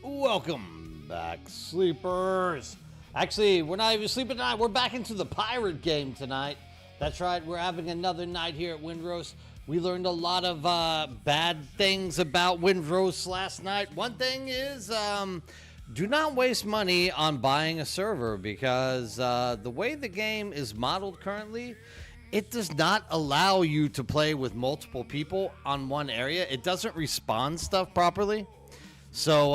Welcome back, sleepers. Actually, we're not even sleeping tonight. We're back into the pirate game tonight. That's right. We're having another night here at Windrose. We learned a lot of bad things about Windrose last night. One thing is, do not waste money on buying a server because the way the game is modeled currently, it does not allow you to play with multiple people on one area. It doesn't respawn stuff properly. So,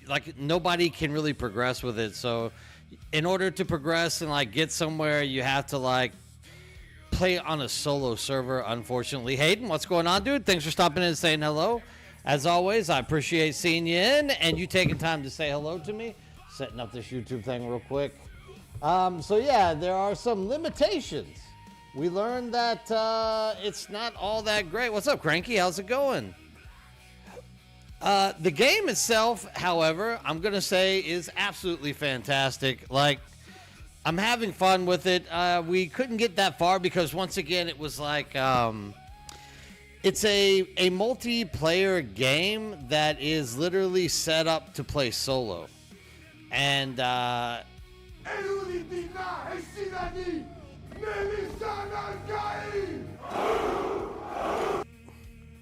like, nobody can really progress with it. So, in order to progress and, like, get somewhere, you have to, like, play on a solo server, unfortunately. Hayden, what's going on, dude? Thanks for stopping in and saying hello. As always, I appreciate seeing you in and you taking time to say hello to me. Setting up this YouTube thing real quick. So, yeah, there are some limitations. We learned that it's not all that great. What's up, Cranky? How's it going? The game itself, however, I'm going to say is absolutely fantastic. Like, I'm having fun with it. We couldn't get that far because, once again, it was like, it's a multiplayer game that is literally set up to play solo. And,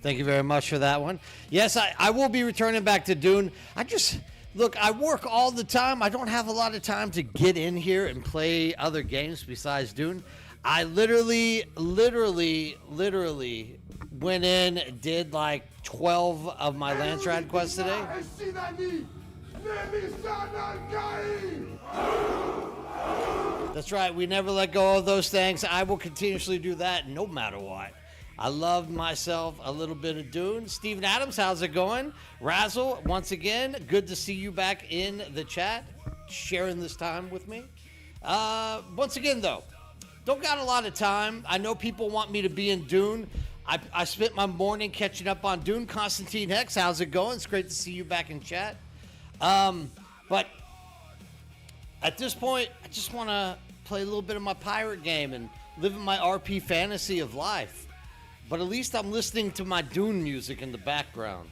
thank you very much for that one. Yes, I will be returning back to Dune. Look, I work all the time. I don't have a lot of time to get in here and play other games besides Dune. I literally went in, did like 12 of my Lance Rad quests today. That's right, we never let go of those things. I will continuously do that no matter what. I love myself a little bit of Dune. Steven Adams, how's it going? Razzle, once again, good to see you back in the chat, sharing this time with me. Once again, though, don't got a lot of time. I know people want me to be in Dune. I spent my morning catching up on Dune. Constantine Hex, how's it going? It's great to see you back in chat. But at this point, I just want to play a little bit of my pirate game and live in my RP fantasy of life. But at least I'm listening to my Dune music in the background.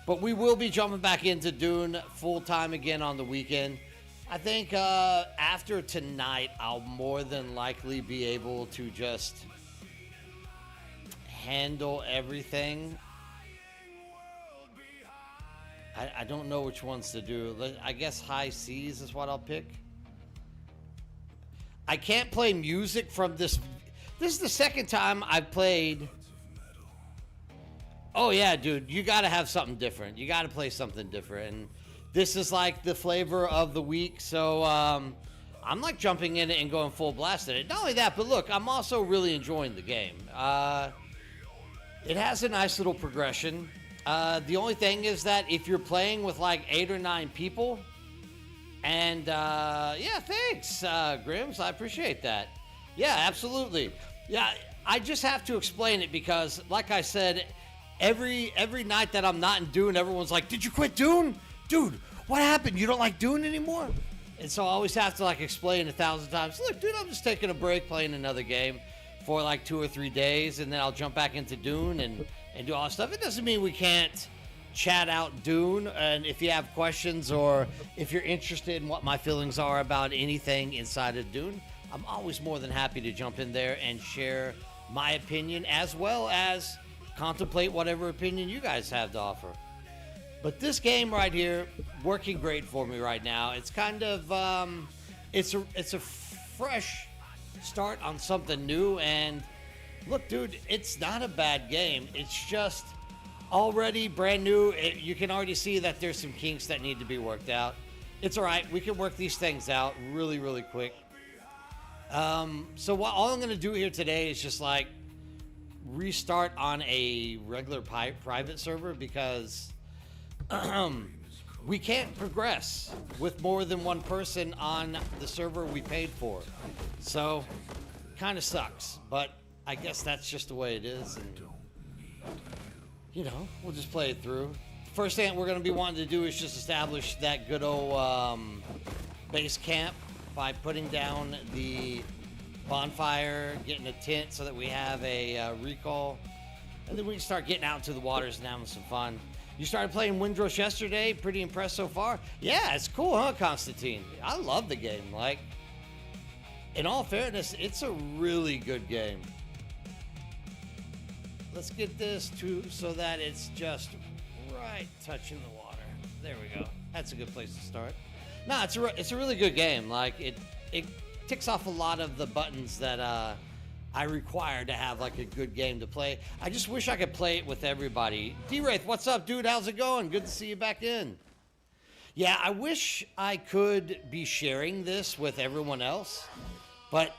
But we will be jumping back into Dune full time again on the weekend. I think after tonight, I'll more than likely be able to just handle everything. I don't know which ones to do. I guess High Seas is what I'll pick. I can't play music from this. This is the second time I've played. Oh, yeah, dude, you got to have something different. You got to play something different. And this is like the flavor of the week. So I'm like jumping in it and going full blast at it. Not only that, but look, I'm also really enjoying the game. It has a nice little progression. The only thing is that if you're playing with like 8 or 9 people, and yeah, thanks, Grims. I appreciate that. Yeah, absolutely. Yeah, I just have to explain it because, like I said, every night that I'm not in Dune, everyone's like, "Did you quit Dune? Dude, what happened? You don't like Dune anymore?" And so I always have to like explain 1,000 times. Look, dude, I'm just taking a break playing another game for like 2 or 3 days, and then I'll jump back into Dune and do all that stuff. It doesn't mean we can't chat out Dune, and if you have questions or if you're interested in what my feelings are about anything inside of Dune, I'm always more than happy to jump in there and share my opinion as well as contemplate whatever opinion you guys have to offer. But this game right here, working great for me right now. It's kind of, it's a fresh start on something new. And look, dude, it's not a bad game. It's just already brand new. You can already see that there's some kinks that need to be worked out. It's all right. We can work these things out really, really quick. So all I'm going to do here today is just like restart on a regular private server because we can't progress with more than one person on the server we paid for. So kind of sucks, but I guess that's just the way it is. And you know, we'll just play it through. First thing we're going to be wanting to do is just establish that good old base camp by putting down the bonfire, getting a tent so that we have a recall, and then we can start getting out into the waters and having some fun. You started playing Windrose yesterday. Pretty impressed so far. Yeah, it's cool, huh, Constantine? I love the game. Like, in all fairness, it's a really good game. Let's get this to so that it's just right touching the water. There we go. That's a good place to start. No, it's a really good game. Like, it ticks off a lot of the buttons that I require to have like a good game to play. I just wish I could play it with everybody. D-Wraith, what's up, dude? How's it going? Good to see you back in. Yeah, I wish I could be sharing this with everyone else. But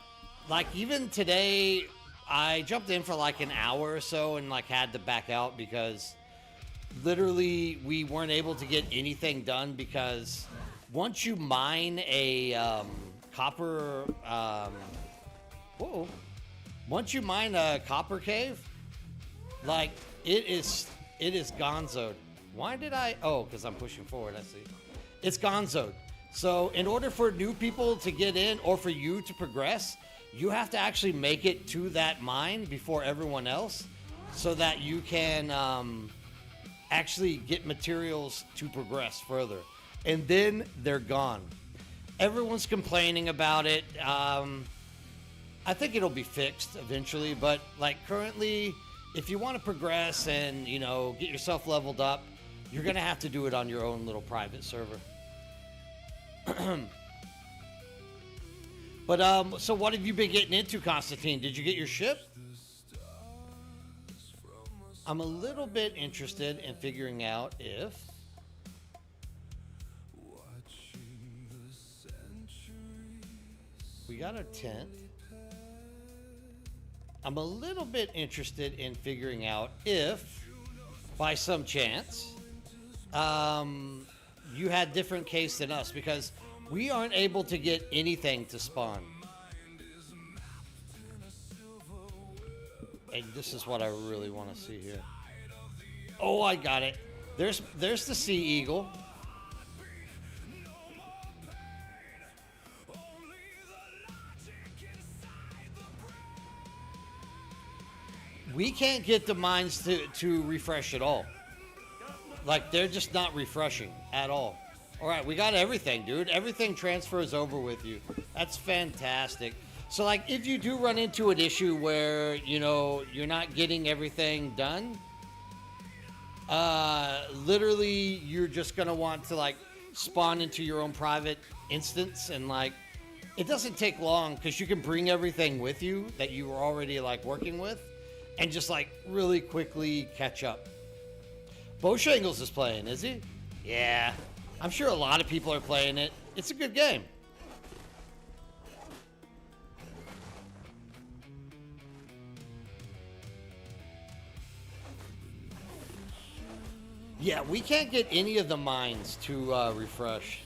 like even today, I jumped in for like an hour or so and like had to back out because literally we weren't able to get anything done because once you mine a copper, once you mine a copper cave, like it is gonzoed. Why did I? Oh, because I'm pushing forward. I see. It's gonzoed. So in order for new people to get in or for you to progress, you have to actually make it to that mine before everyone else so that you can actually get materials to progress further. And then they're gone. Everyone's complaining about it. I think it'll be fixed eventually, but like currently, if you want to progress and, you know, get yourself leveled up, you're going to have to do it on your own little private server. But so what have you been getting into, Constantine? Did you get your ship? I'm a little bit interested in figuring out if we got a tent. I'm a little bit interested in figuring out if, by some chance, you had different case than us, because we aren't able to get anything to spawn. And this is what I really want to see here. Oh, I got it. There's the Sea Eagle. We can't get the mines to refresh at all. Like, they're just not refreshing at all. All right, we got everything, dude. Everything transfers over with you. That's fantastic. So, like, if you do run into an issue where, you know, you're not getting everything done, literally, you're just going to want to, like, spawn into your own private instance. And, like, it doesn't take long because you can bring everything with you that you were already, like, working with and just, like, really quickly catch up. Bowshangles is playing, is he? Yeah. I'm sure a lot of people are playing it. It's a good game. Yeah, we can't get any of the mines to refresh.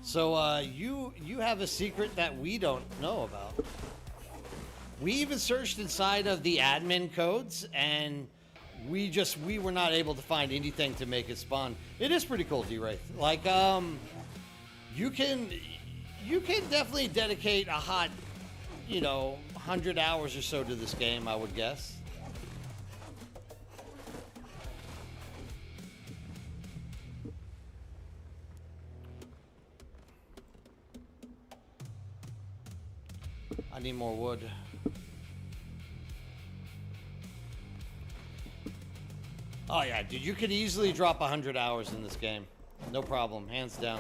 So you have a secret that we don't know about. We even searched inside of the admin codes and we were not able to find anything to make it spawn. It is pretty cool, D-Wraith. Like, you can definitely dedicate a hot, 100 hours or so to this game, I would guess. I need more wood. Oh yeah, dude, you could easily drop 100 hours in this game. No problem, hands down.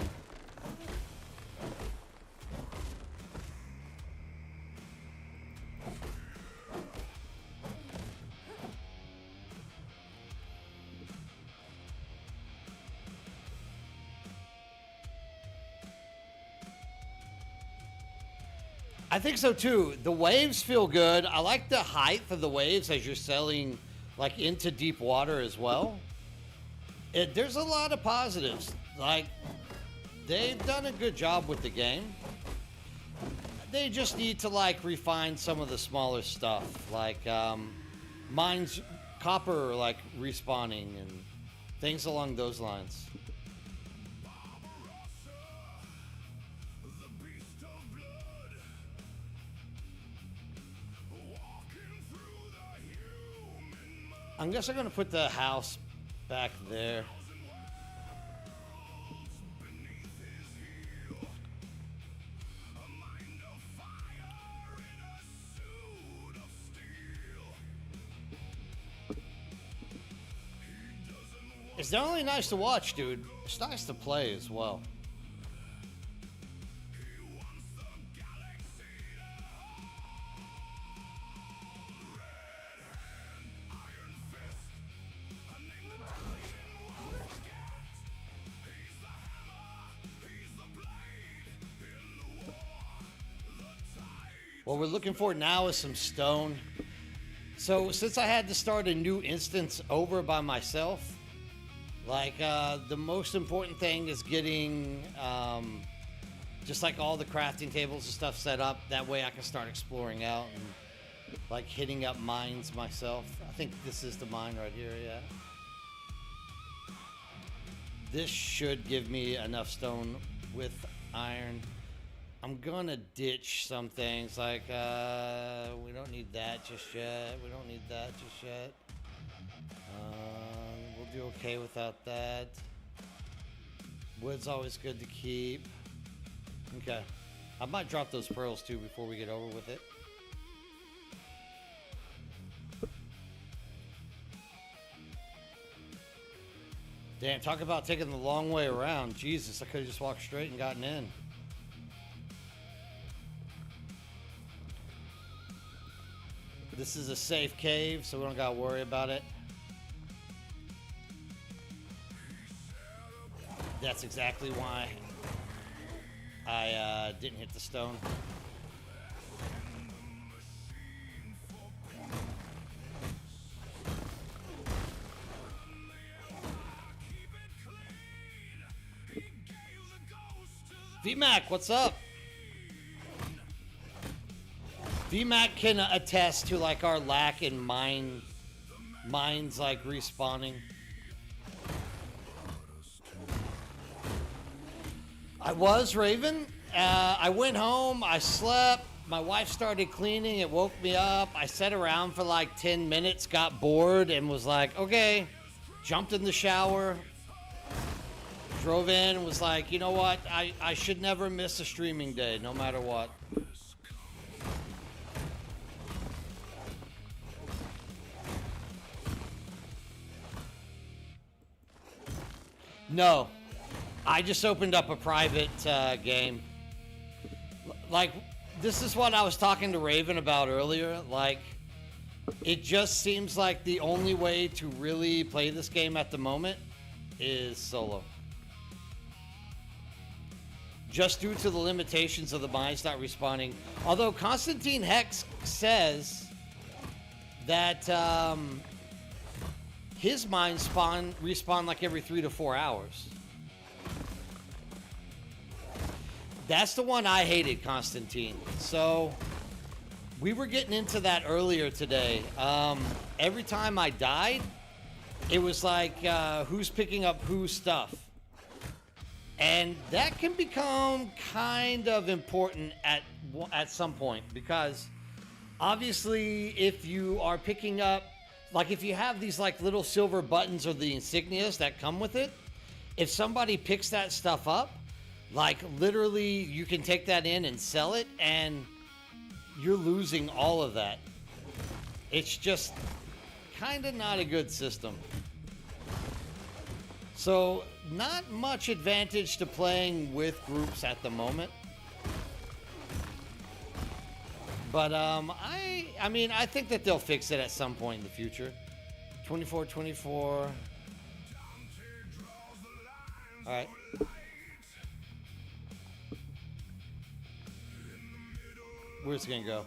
I think so too. The waves feel good. I like the height of the waves as you're sailing like into deep water as well. There's a lot of positives. Like, they've done a good job with the game. They just need to like refine some of the smaller stuff, like mines, copper like respawning and things along those lines. I guess I'm going to put the house back there. It's not only nice to watch, dude. It's nice to play as well. What we're looking for now is some stone. So since I had to start a new instance over by myself, like, the most important thing is getting, just like all the crafting tables and stuff set up. That way I can start exploring out and, like, hitting up mines myself. I think this is the mine right here, yeah. This should give me enough stone with iron. I'm gonna ditch some things, like, we don't need that just yet. We don't need that just yet. We'll do okay without that. Wood's always good to keep. Okay. I might drop those pearls too before we get over with it. Damn, talk about taking the long way around. Jesus, I could have just walked straight and gotten in. This is a safe cave, so we don't gotta worry about it. That's exactly why I didn't hit the stone. VMAC, what's up? VMAC can attest to, like, our lack in mines, like, respawning. I was, Raven. I went home, I slept, my wife started cleaning, it woke me up. I sat around for like 10 minutes, got bored, and was like, okay. Jumped in the shower, drove in, and was like, you know what? I should never miss a streaming day, no matter what. No. I just opened up a private game. Like, this is what I was talking to Raven about earlier. Like, it just seems like the only way to really play this game at the moment is solo. Just due to the limitations of the mines not respawning. Although Constantine Hex says that his mines respawn like every 3 to 4 hours. That's the one I hated, Constantine. So we were getting into that earlier today. Every time I died, it was like, who's picking up whose stuff? And that can become kind of important at some point, because obviously if you are picking up, like if you have these like little silver buttons or the insignias that come with it, if somebody picks that stuff up, like literally you can take that in and sell it and you're losing all of that. It's just kind of not a good system. So not much advantage to playing with groups at the moment. But I mean, I think that they'll fix it at some point in the future. 24. All right. Where's it gonna go?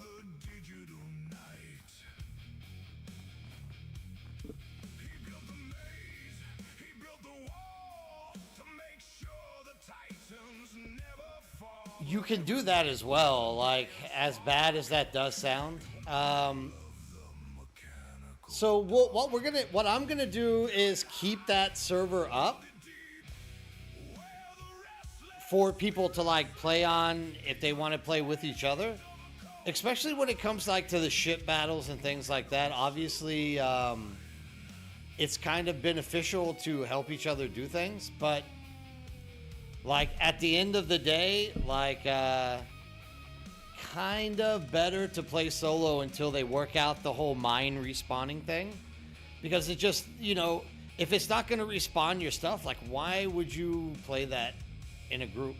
You can do that as well, like, as bad as that does sound. So what I'm gonna do is keep that server up for people to like play on if they want to play with each other, especially when it comes like to the ship battles and things like that. Obviously, it's kind of beneficial to help each other do things, but like at the end of the day, like kind of better to play solo until they work out the whole mine respawning thing, because it just, you know, if it's not going to respawn your stuff, like why would you play that in a group?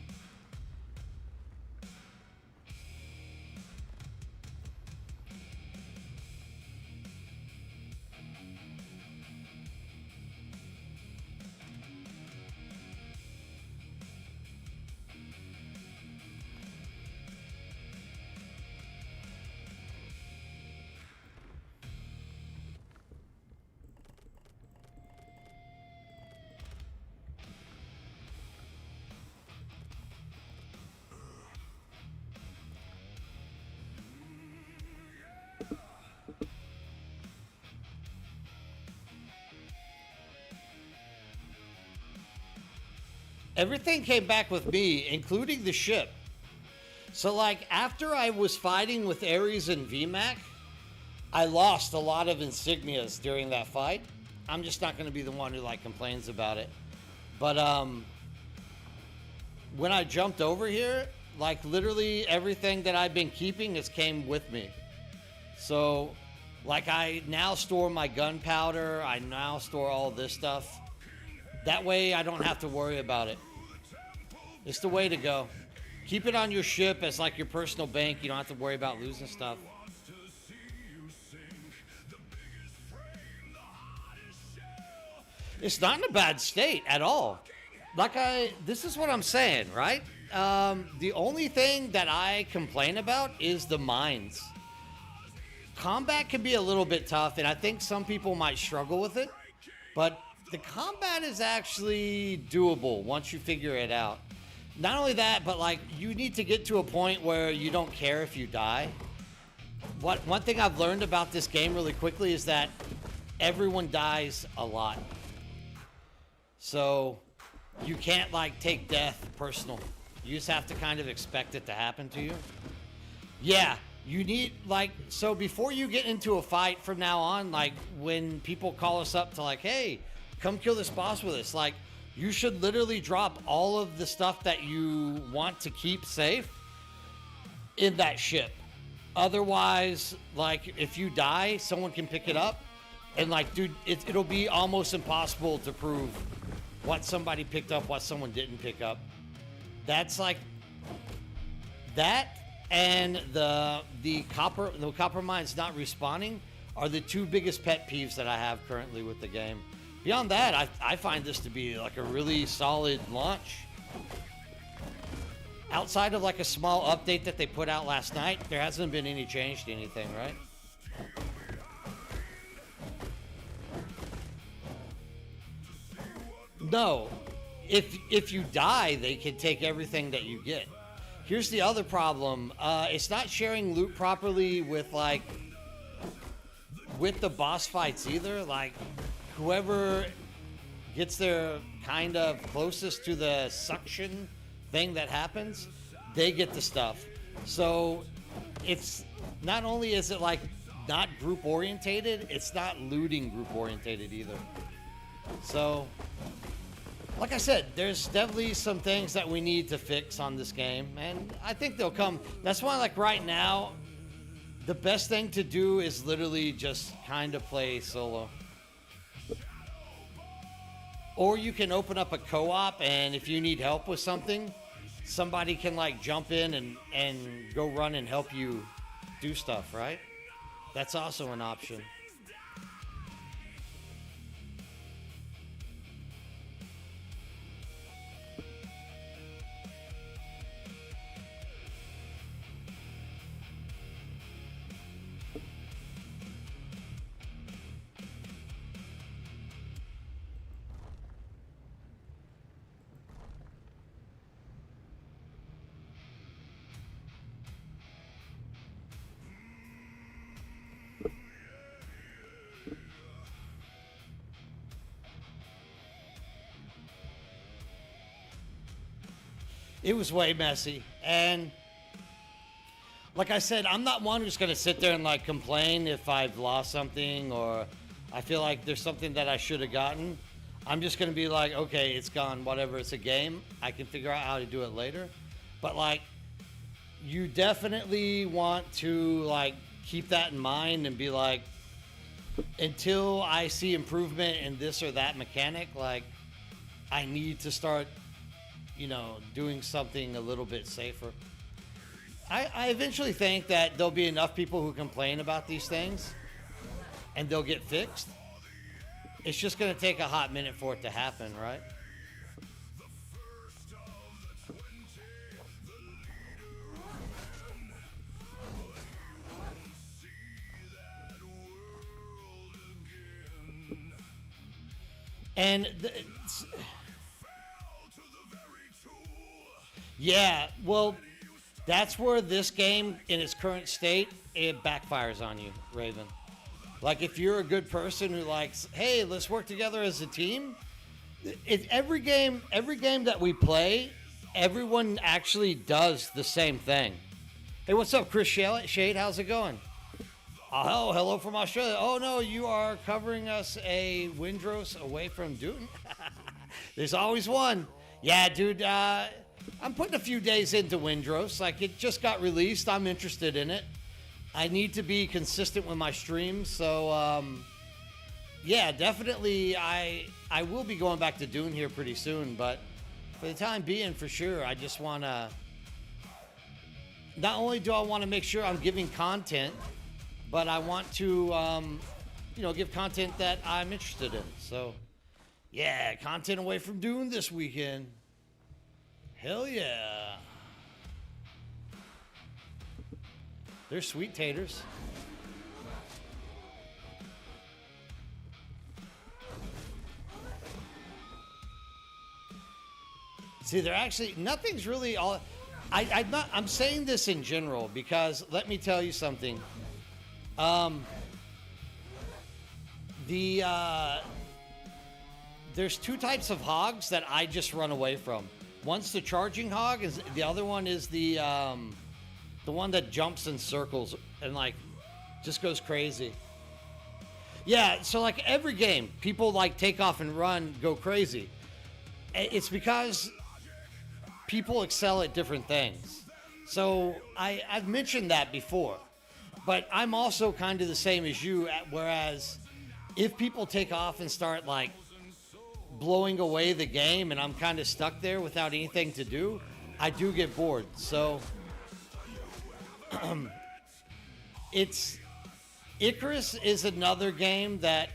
Everything came back with me, including the ship. So, like, after I was fighting with Ares and VMAC, I lost a lot of insignias during that fight. I'm just not going to be the one who, like, complains about it. But, when I jumped over here, like, literally everything that I've been keeping has came with me. So, like, I now store my gunpowder. I now store all this stuff. That way I don't have to worry about it. It's the way to go. Keep it on your ship as like your personal bank. You don't have to worry about losing stuff. It's not in a bad state at all. This is what I'm saying, right? The only thing that I complain about is the mines. Combat can be a little bit tough, and I think some people might struggle with it, but the combat is actually doable once you figure it out. Not only that, but like you need to get to a point where you don't care if you die. One thing I've learned about this game really quickly is that everyone dies a lot. So you can't like take death personal. You just have to kind of expect it to happen to you. Yeah, you need like, so before you get into a fight from now on, like when people call us up to like, hey, come kill this boss with us, like you should literally drop all of the stuff that you want to keep safe in that ship. Otherwise, like if you die, someone can pick it up, and like, dude, it'll be almost impossible to prove what somebody picked up, what someone didn't pick up. That's like that, and the copper mines not respawning are the two biggest pet peeves that I have currently with the game. Beyond that, I find this to be like a really solid launch. Outside of like a small update that they put out last night, there hasn't been any change to anything, right? No. If you die, they can take everything that you get. Here's the other problem. It's not sharing loot properly with like with the boss fights either. Like whoever gets there kind of closest to the suction thing that happens, they get the stuff. So it's not only is it like not group orientated, it's not looting group orientated either. So like I said, there's definitely some things that we need to fix on this game, and I think they'll come. That's why, like right now, the best thing to do is literally just kind of play solo. Or you can open up a co-op, and if you need help with something, somebody can like jump in and go run and help you do stuff, right? That's also an option. It was way messy, and like I said, I'm not one who's gonna sit there and like complain if I've lost something or I feel like there's something that I should have gotten. I'm just going to be like, okay, it's gone, whatever. It's a game. I can figure out how to do it later. But like, you definitely want to like keep that in mind and be like, until I see improvement in this or that mechanic, like I need to start, doing something a little bit safer. I eventually think that there'll be enough people who complain about these things and they'll get fixed. It's just going to take a hot minute for it to happen, right? And yeah, well, that's where this game in its current state, it backfires on you, Raven. Like if you're a good person who likes, hey, let's work together as a team. Every game that we play, everyone actually does the same thing. Hey, what's up, Chris Shade? How's it going? Oh, hello from Australia. Oh no, you are covering us a Windrose away from Dune. There's always one. Yeah, dude. I'm putting a few days into Windrose. Like it just got released. I'm interested in it. I need to be consistent with my streams, so yeah, definitely. I will be going back to Dune here pretty soon, but for the time being, for sure, I just want to. Not only do I want to make sure I'm giving content, but I want to, give content that I'm interested in. So, yeah, content away from Dune this weekend. Hell yeah. They're sweet taters. See, they're actually, nothing's really all. I'm saying this in general because let me tell you something. There's two types of hogs that I just run away from. One's the charging hog, the other one is the one that jumps in circles and like just goes crazy. Yeah, so like every game, people like take off and run, go crazy. It's because people excel at different things. So I've mentioned that before, but I'm also kind of the same as you. Whereas if people take off and start like blowing away the game and I'm kind of stuck there without anything to do, I do get bored. So Icarus is another game that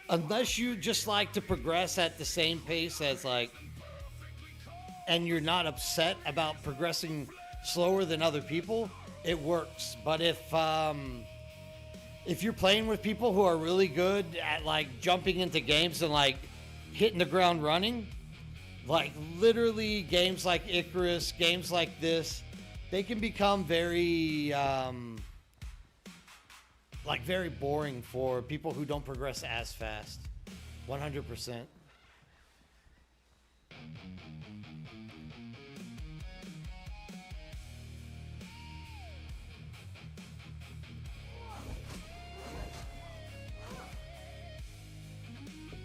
unless you just like to progress at the same pace as like, and you're not upset about progressing slower than other people, it works. But if you're playing with people who are really good at like jumping into games and like hitting the ground running, like literally games like Icarus, games like this, they can become very very boring for people who don't progress as fast. 100%.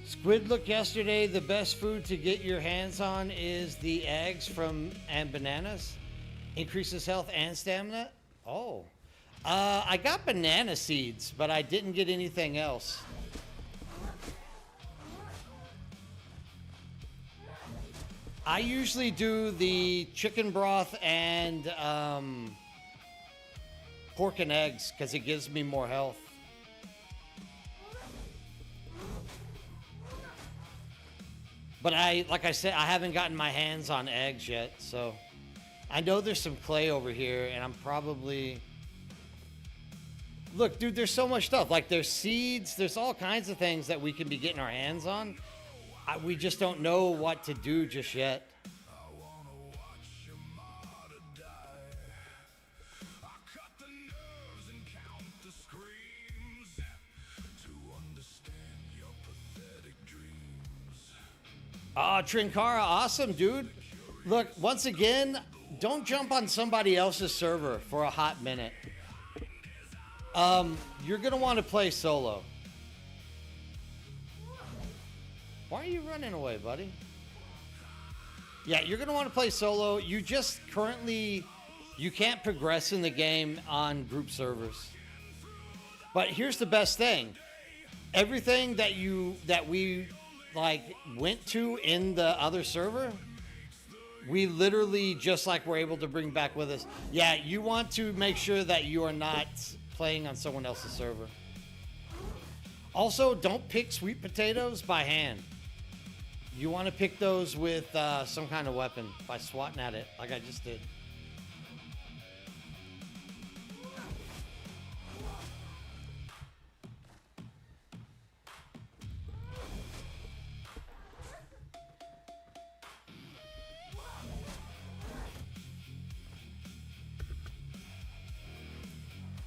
Squid look yesterday, the best food to get your hands on is the eggs and bananas. Increases health and stamina. Oh. I got banana seeds, but I didn't get anything else. I usually do the chicken broth and pork and eggs because it gives me more health. But like I said, I haven't gotten my hands on eggs yet, so I know there's some clay over here, and I'm probably... Look, dude, there's so much stuff. Like, there's seeds, there's all kinds of things that we can be getting our hands on. We just don't know what to do just yet. Oh, Trinkara, awesome, dude. Look, once again, don't jump on somebody else's server for a hot minute. You're going to want to play solo. Why are you running away, buddy? Yeah, you're going to want to play solo. You just currently, you can't progress in the game on group servers. But here's the best thing. Everything that we like went to in the other server, we literally just like were able to bring back with us. Yeah, you want to make sure that you are not playing on someone else's server. Also, don't pick sweet potatoes by hand. You want to pick those with some kind of weapon by swatting at it like I just did.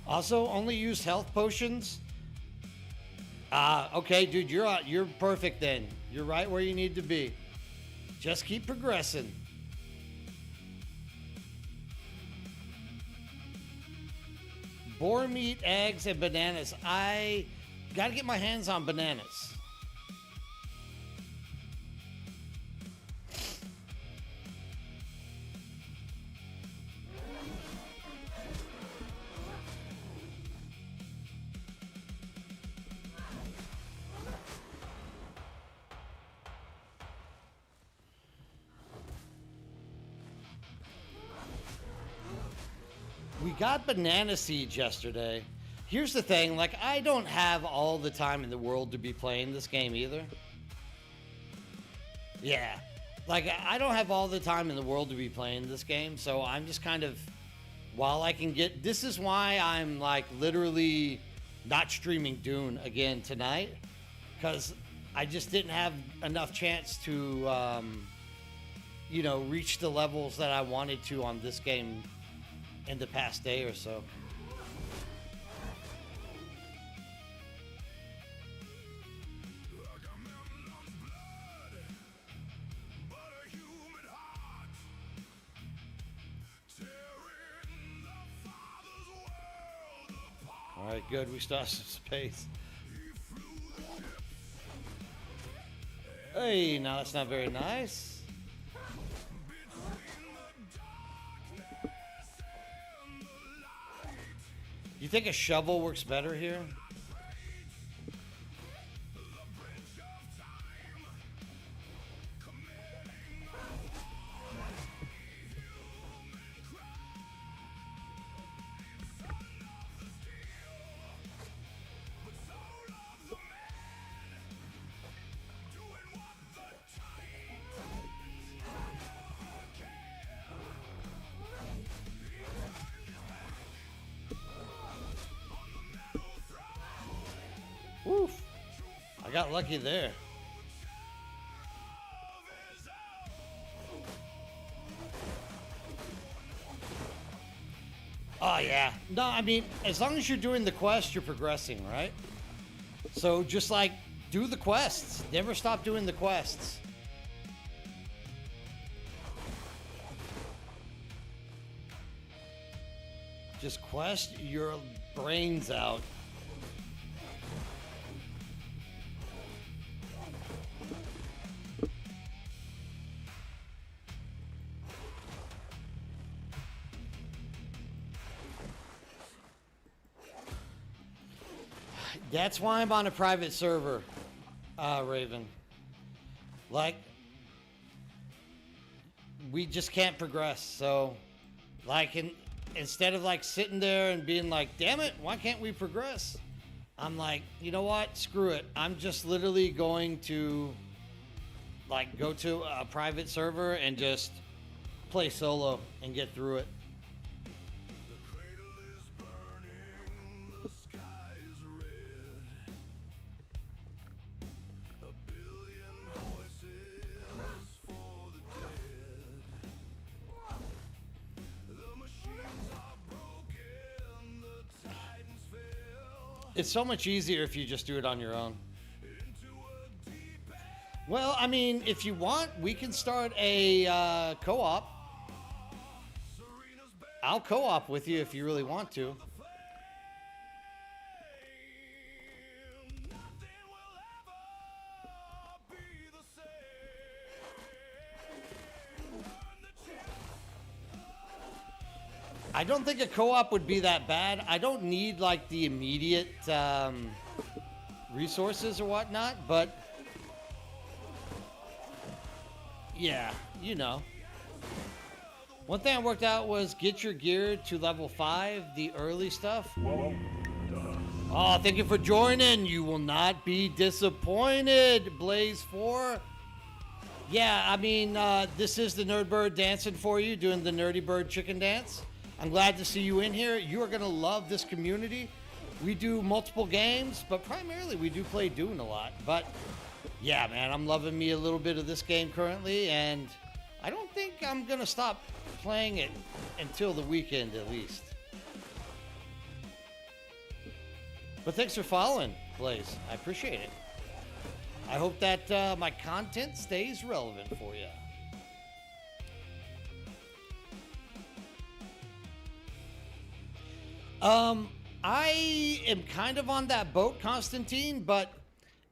Also, only use health potions. Okay, dude, you're perfect then. You're right where you need to be. Just keep progressing. Boar meat, eggs, and bananas. I gotta get my hands on bananas. We got banana seeds yesterday. Here's the thing, like, I don't have all the time in the world to be playing this game either. Yeah, like, I don't have all the time in the world to be playing this game, so I'm just kind of, while I can get, this is why I'm, like, literally not streaming Dune again tonight, because I just didn't have enough chance to, you know, reach the levels that I wanted to on this game in the past day or so. All right, good. We still have some space. Hey, now that's not very nice. You think a shovel works better here? Oof. I got lucky there. Oh, yeah. No, I mean, as long as you're doing the quest, you're progressing, right? So just, like, do the quests. Never stop doing the quests. Just quest your brains out. That's why I'm on a private server, Raven. Like, we just can't progress. So, like, instead of like sitting there and being like, damn it, why can't we progress? I'm like, you know what? Screw it. I'm just literally going to, like, go to a private server and just play solo and get through it. It's so much easier if you just do it on your own. Well, I mean, if you want, we can start a co-op. I'll co-op with you if you really want to. I don't think a co-op would be that bad. I don't need like the immediate resources or whatnot, but yeah, you know. One thing I worked out was get your gear to level 5, the early stuff. Oh, thank you for joining. You will not be disappointed, Blaze 4. Yeah, I mean, this is the Nerd Bird dancing for you, doing the Nerdy Bird chicken dance. I'm glad to see you in here. You are going to love this community. We do multiple games, but primarily we do play Dune a lot. But yeah, man, I'm loving me a little bit of this game currently, and I don't think I'm going to stop playing it until the weekend at least. But thanks for following, Blaze. I appreciate it. I hope that my content stays relevant for you. I am kind of on that boat, Constantine, but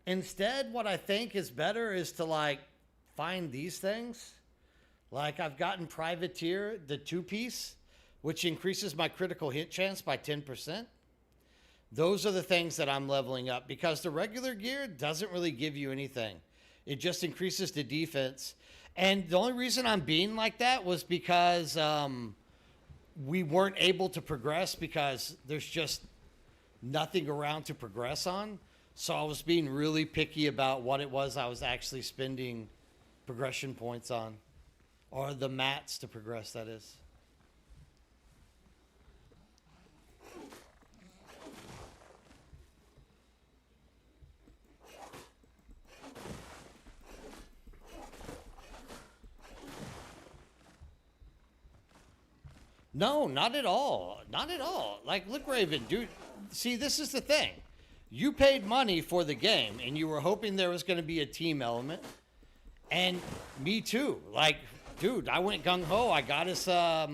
instead what I think is better is to like find these things. Like I've gotten Privateer, the 2-piece, which increases my critical hit chance by 10%. Those are the things that I'm leveling up because the regular gear doesn't really give you anything. It just increases the defense. And the only reason I'm being like that was because we weren't able to progress because there's just nothing around to progress on. So I was being really picky about what it was I was actually spending progression points on, or the mats to progress, that is. No, not at all. Not at all. Like, look, Raven, dude, see, this is the thing. You paid money for the game, and you were hoping there was going to be a team element. And me too. Like, dude, I went gung-ho. I got us a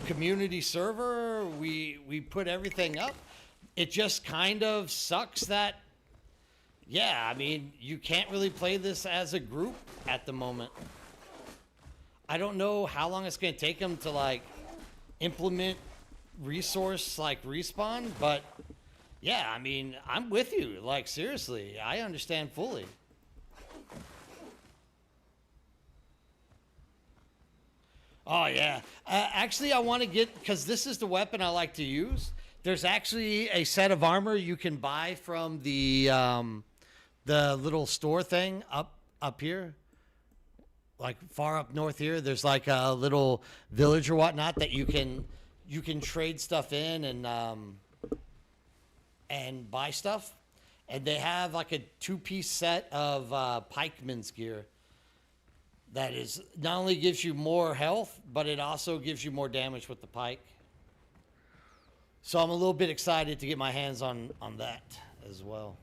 community server. We put everything up. It just kind of sucks that, yeah, I mean, you can't really play this as a group at the moment. I don't know how long it's going to take them to, like, implement resource like respawn, but yeah, I mean, I'm with you. Like, seriously, I understand fully. Oh yeah, actually I want to get, because this is the weapon I like to use. There's actually a set of armor you can buy from the little store thing up here, like far up north here. There's like a little village or whatnot that you can trade stuff in and buy stuff. And they have like a 2-piece set of pikeman's gear that is not only gives you more health, but it also gives you more damage with the pike. So I'm a little bit excited to get my hands on that as well.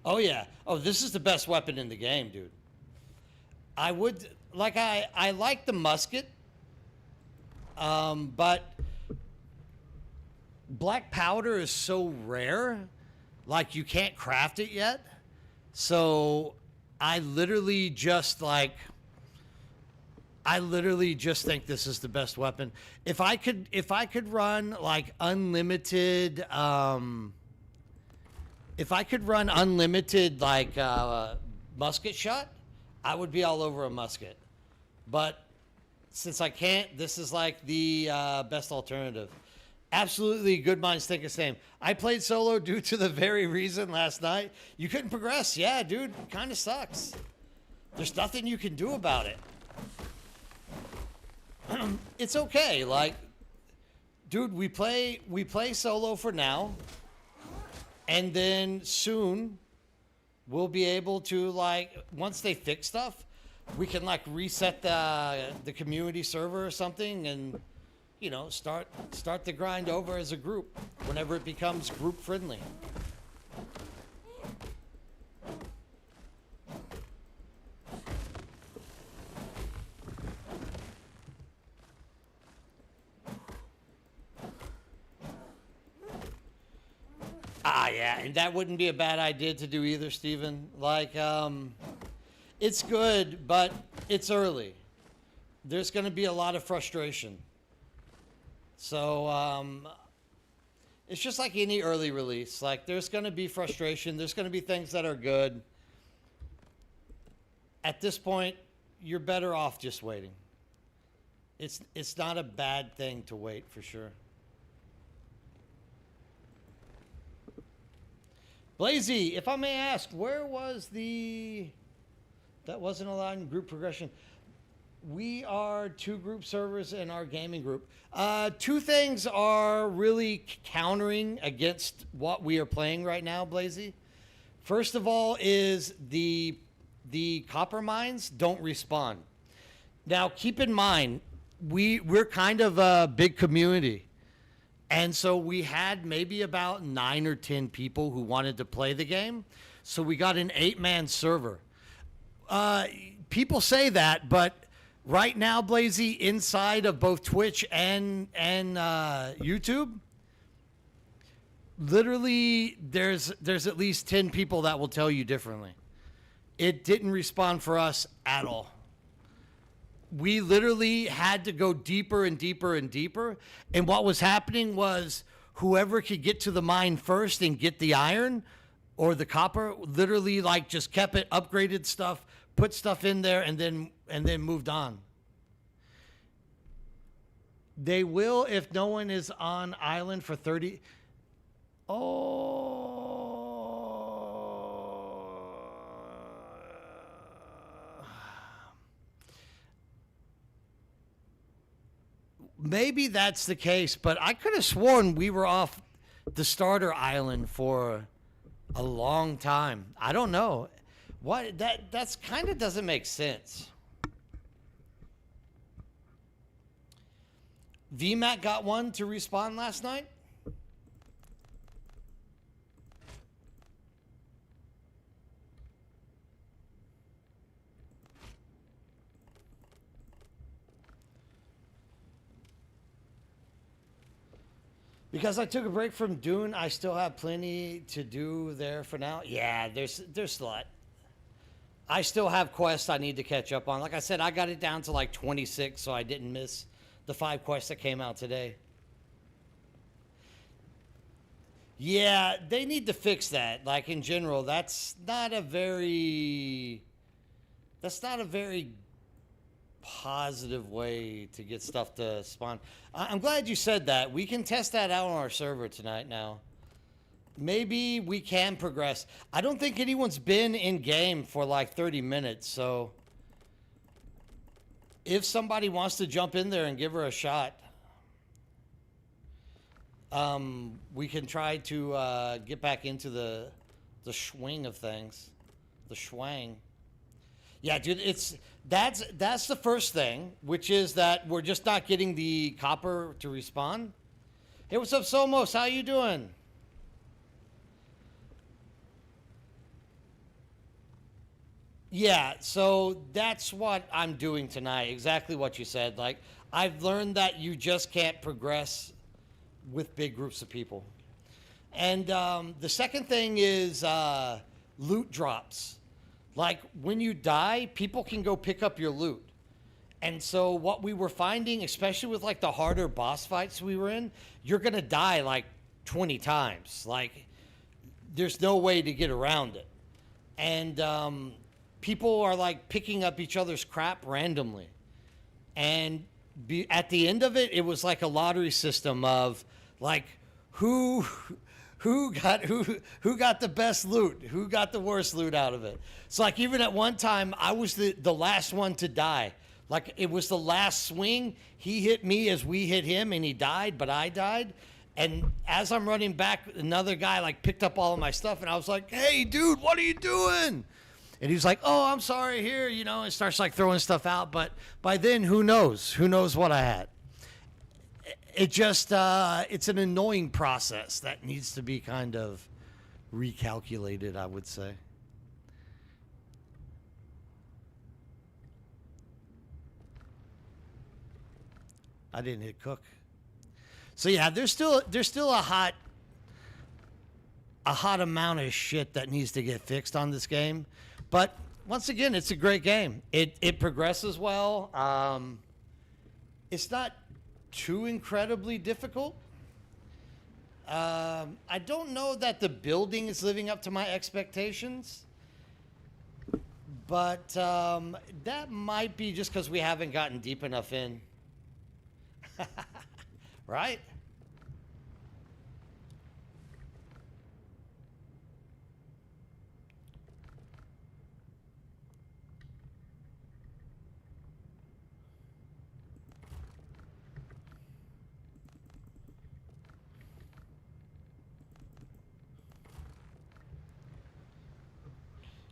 Oh yeah. Oh, this is the best weapon in the game, dude. I would like I like the musket, but black powder is so rare, like you can't craft it yet. So I literally just think this is the best weapon. If I could run like unlimited. If I could run unlimited, like, musket shot, I would be all over a musket. But since I can't, this is like the best alternative. Absolutely, good minds think the same. I played solo due to the very reason last night. You couldn't progress. Yeah, dude, kind of sucks. There's nothing you can do about it. It's okay. Like, dude, we play solo for now. And then soon we'll be able to, like, once they fix stuff, we can like reset the community server or something and, you know, start the grind over as a group whenever it becomes group friendly. Ah, yeah, and that wouldn't be a bad idea to do either, Steven. Like, it's good, but it's early. There's going to be a lot of frustration. So, it's just like any early release. Like, there's going to be frustration. There's going to be things that are good. At this point, you're better off just waiting. It's not a bad thing to wait, for sure. Blazy, if I may ask, where was the... That wasn't allowed in group progression. We are 2 group servers in our gaming group. 2 things are really countering against what we are playing right now, Blazy. First of all is the copper mines don't respawn. Now, keep in mind, we're kind of a big community. And so we had maybe about 9 or 10 people who wanted to play the game. So we got an 8-man server. People say that, but right now, Blazy, inside of both Twitch and YouTube, literally there's at least 10 people that will tell you differently. It didn't respond for us at all. We literally had to go deeper and deeper and deeper. And what was happening was whoever could get to the mine first and get the iron or the copper literally like just kept it, upgraded stuff, put stuff in there, and then moved on. They will if no one is on island for 30. Oh. Maybe that's the case, but I could have sworn we were off the starter island for a long time. I don't know. What that's kind of doesn't make sense. VMAT got one to respawn last night. Because I took a break from Dune, I still have plenty to do there for now. Yeah, there's a lot. I still have quests I need to catch up on. Like I said, I got it down to like 26, so I didn't miss the 5 quests that came out today. Yeah, they need to fix that. Like in general, that's not a very positive way to get stuff to spawn. I'm glad you said that. We can test that out on our server tonight now. Maybe we can progress. I don't think anyone's been in game for like 30 minutes, so if somebody wants to jump in there and give her a shot, we can try to get back into the swing of things. The schwang. Yeah, dude, that's the first thing, which is that we're just not getting the copper to respawn. Hey, what's up, Somos? How you doing? Yeah, so that's what I'm doing tonight. Exactly what you said. Like, I've learned that you just can't progress with big groups of people. And the second thing is loot drops. Like, when you die, people can go pick up your loot. And so what we were finding, especially with, like, the harder boss fights we were in, you're going to die, like, 20 times. Like, there's no way to get around it. And people are, like, picking up each other's crap randomly. And at the end of it, it was like a lottery system of, like, who got the best loot? Who got the worst loot out of it? So, like, even at one time, I was the last one to die. Like, it was the last swing. He hit me as we hit him, and he died, but I died. And as I'm running back, another guy, like, picked up all of my stuff, and I was like, hey, dude, what are you doing? And he was like, oh, I'm sorry, here, you know, and starts, like, throwing stuff out. But by then, who knows? Who knows what I had? It just, it's an annoying process that needs to be kind of recalculated, I would say. I didn't hit cook. So yeah, there's still a a hot amount of shit that needs to get fixed on this game. But once again, it's a great game. It progresses well. It's not too incredibly difficult. I don't know that the building is living up to my expectations. But that might be just because we haven't gotten deep enough in. Right?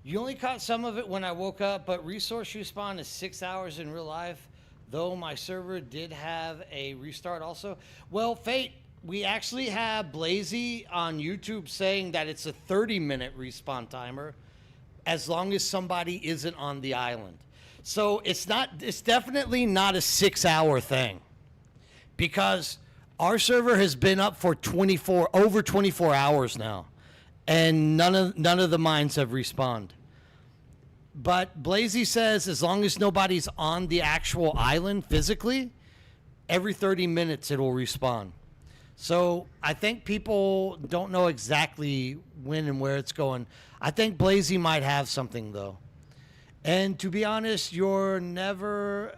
You only caught some of it when I woke up, but resource respawn is 6 hours in real life, though my server did have a restart also. Well, Fate, we actually have Blazy on YouTube saying that it's a 30-minute respawn timer as long as somebody isn't on the island. So it's definitely not a 6-hour thing, because our server has been up for over 24 hours now, and none of the mines have respawned. But Blazy says as long as nobody's on the actual island physically, every 30 minutes it will respawn. So I think people don't know exactly when and where it's going. I think Blazy might have something though. And to be honest, you're never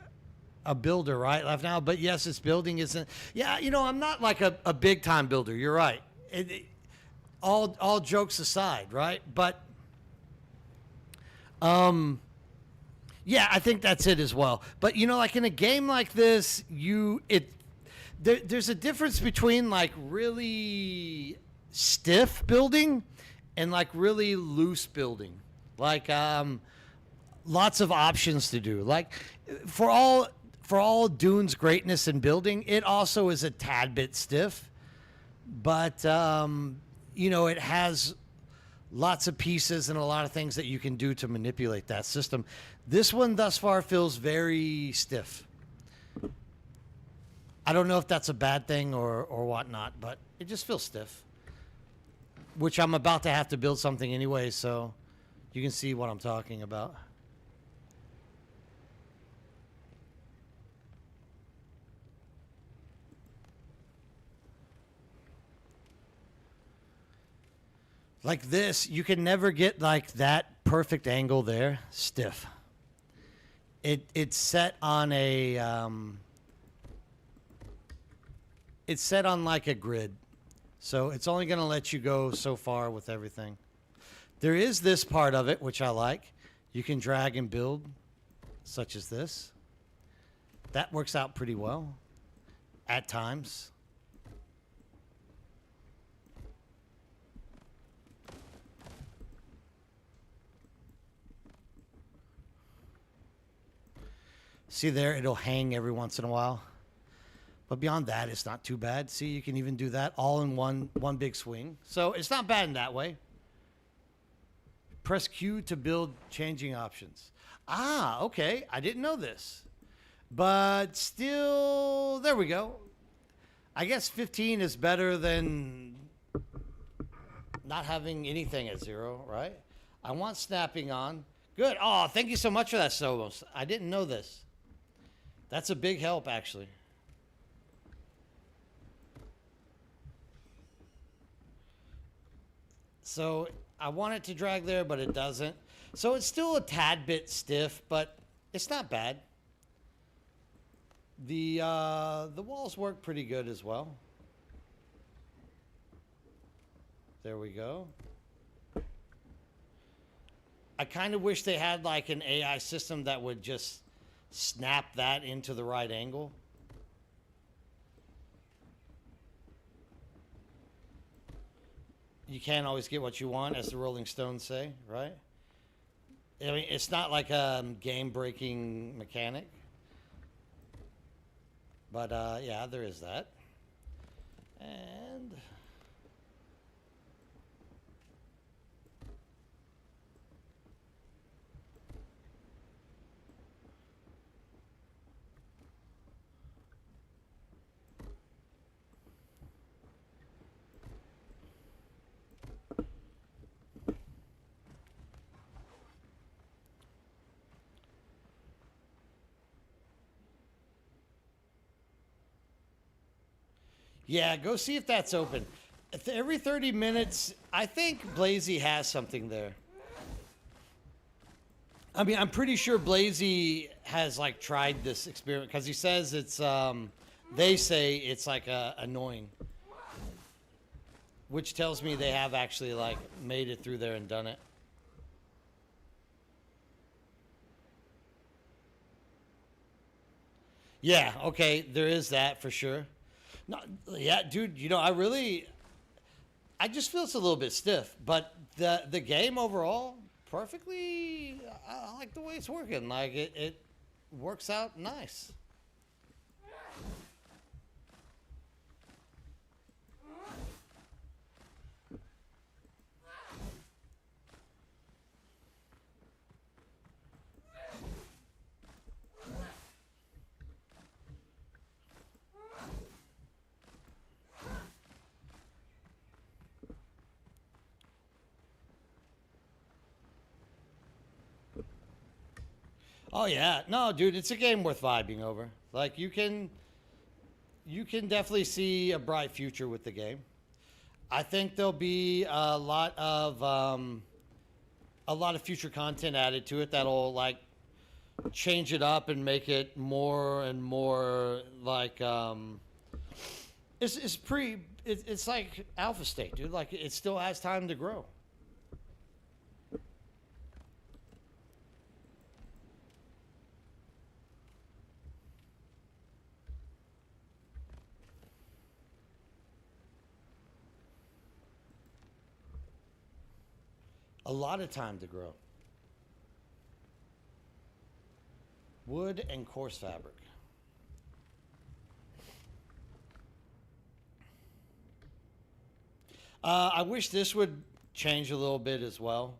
a builder, right, Left Now? But yes, this building isn't. Yeah, I'm not like a big time builder. You're right. All jokes aside, right? But yeah, I think that's it as well. But like in a game like this, there's a difference between like really stiff building and like really loose building. Like lots of options to do. Like for all Dune's greatness in building, it also is a tad bit stiff. But it has lots of pieces and a lot of things that you can do to manipulate that system. This one thus far feels very stiff. I don't know if that's a bad thing or whatnot, but it just feels stiff. Which I'm about to have to build something anyway, so you can see what I'm talking about. Like this, you can never get like that perfect angle there. Stiff. It's set on it's set on like a grid. So it's only going to let you go so far with everything. There is this part of it, which I like. You can drag and build, such as this. That works out pretty well at times. See there, it'll hang every once in a while. But beyond that, it's not too bad. See, you can even do that all in one big swing. So it's not bad in that way. Press Q to build changing options. Ah, okay. I didn't know this. But still, there we go. I guess 15 is better than not having anything at 0, right? I want snapping on. Good. Oh, thank you so much for that, Sobos. I didn't know this. That's a big help, actually. So I want it to drag there, but it doesn't. So it's still a tad bit stiff, but it's not bad. The walls work pretty good as well. There we go. I kind of wish they had like an AI system that would just snap that into the right angle. You can't always get what you want, as the Rolling Stones say, right? I mean, it's not like a game-breaking mechanic. But, yeah, there is that. And Yeah, go see if that's open. Every 30 minutes, I think Blazy has something there. I mean, I'm pretty sure Blazy has like tried this experiment because he says it's. They say it's like annoying, which tells me they have actually like made it through there and done it. Yeah, okay, there is that for sure. No, yeah, dude, you know, I just feel it's a little bit stiff, but the game overall, perfectly, I like the way it's working. Like it works out nice. Oh yeah, no, dude, it's a game worth vibing over. Like you can definitely see a bright future with the game. I think there'll be a lot of future content added to it that'll like change it up and make it more and more like it's like alpha state, dude. Like it still has time to grow. A lot of time to grow. Wood and coarse fabric. I wish this would change a little bit as well.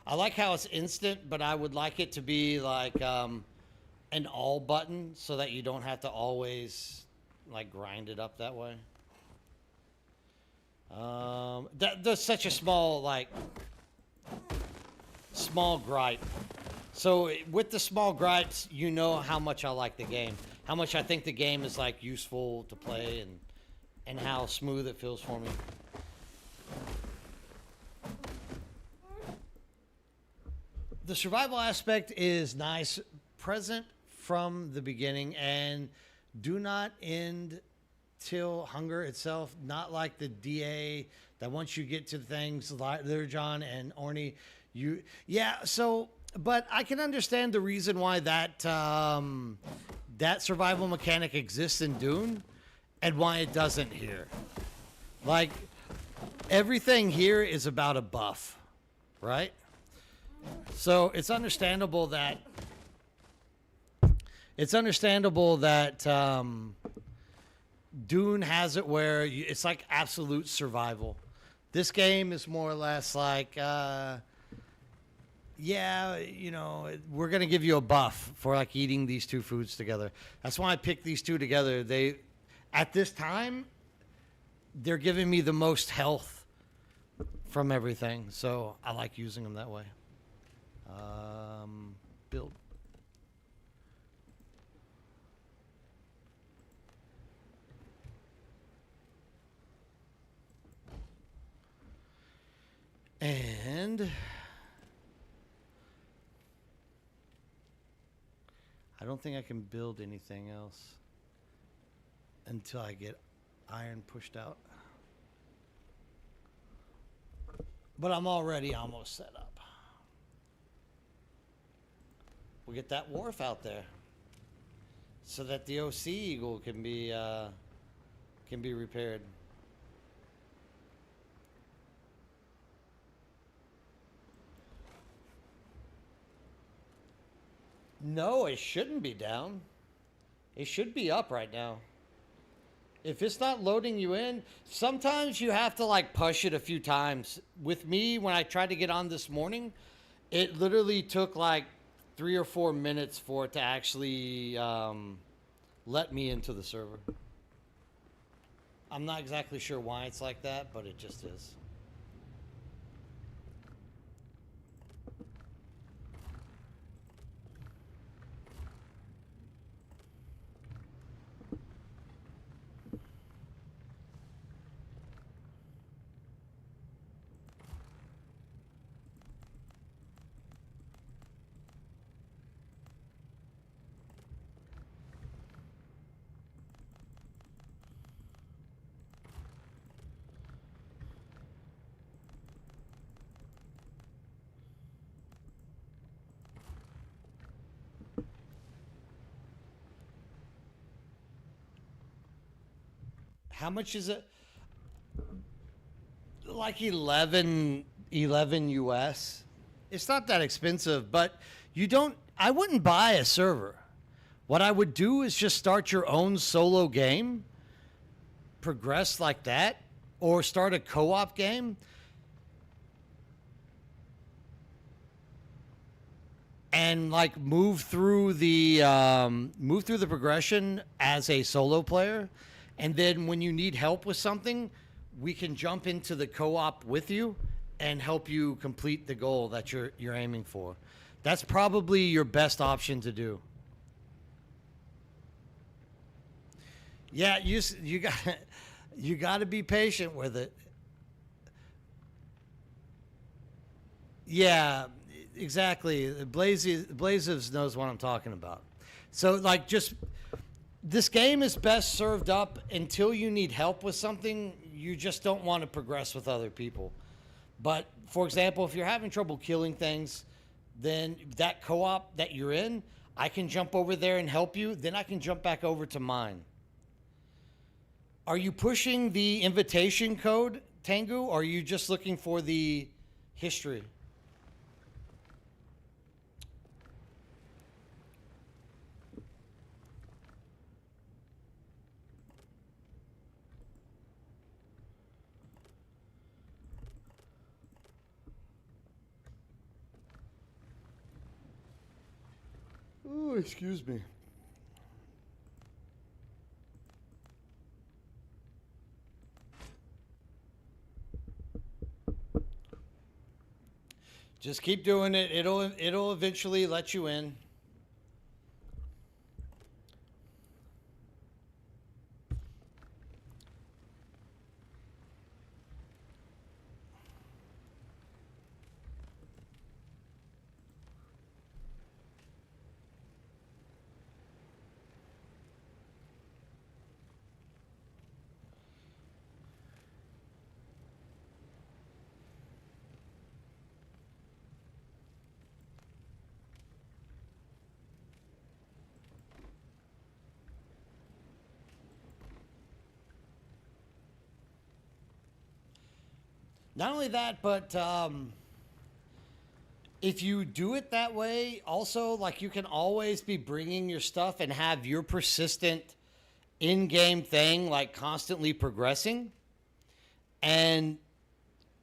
I like how it's instant, but I would like it to be like an all button so that you don't have to always like grind it up that way. That's such a small gripe. So with the small gripes, you know how much I like the game, how much I think the game is like useful to play, and how smooth it feels for me. The survival aspect is nice, present from the beginning, and do not end till hunger itself. Not like the DA that once you get to things like John and Orny, you yeah. So, but I can understand the reason why that survival mechanic exists in Dune, and why it doesn't here. Like everything here is about a buff, right? So it's understandable that Dune has it where it's like absolute survival. This game is more or less like, yeah, you know, we're gonna give you a buff for like eating these two foods together. That's why I picked these two together. At this time, they're giving me the most health from everything, so I like using them that way. Build. And I don't think I can build anything else until I get iron pushed out. But I'm already almost set up. We'll get that wharf out there so that the OC Eagle can be repaired. No, it shouldn't be down. It should be up right now. If it's not loading you in, sometimes you have to like push it a few times. With me, when I tried to get on this morning, it literally took like 3 or 4 minutes for it to actually let me into the server. I'm not exactly sure why it's like that, but it just is. How much is it? Like 11 US. It's not that expensive, but I wouldn't buy a server. What I would do is just start your own solo game, progress like that, or start a co-op game. And like move through the progression as a solo player, and then when you need help with something, we can jump into the co-op with you and help you complete the goal that you're aiming for. That's probably your best option to do. Yeah, you got to be patient with it. Yeah, exactly. Blazes knows what I'm talking about. So like just this game is best served up until you need help with something. You just don't want to progress with other people. But for example, if you're having trouble killing things, then that co-op that you're in, I can jump over there and help you. Then I can jump back over to mine. Are you pushing the invitation code, Tengu, or are you just looking for the history? Oh, excuse me. Just keep doing it. It'll eventually let you in. Not only that, but if you do it that way, also, like, you can always be bringing your stuff and have your persistent in-game thing, like, constantly progressing. And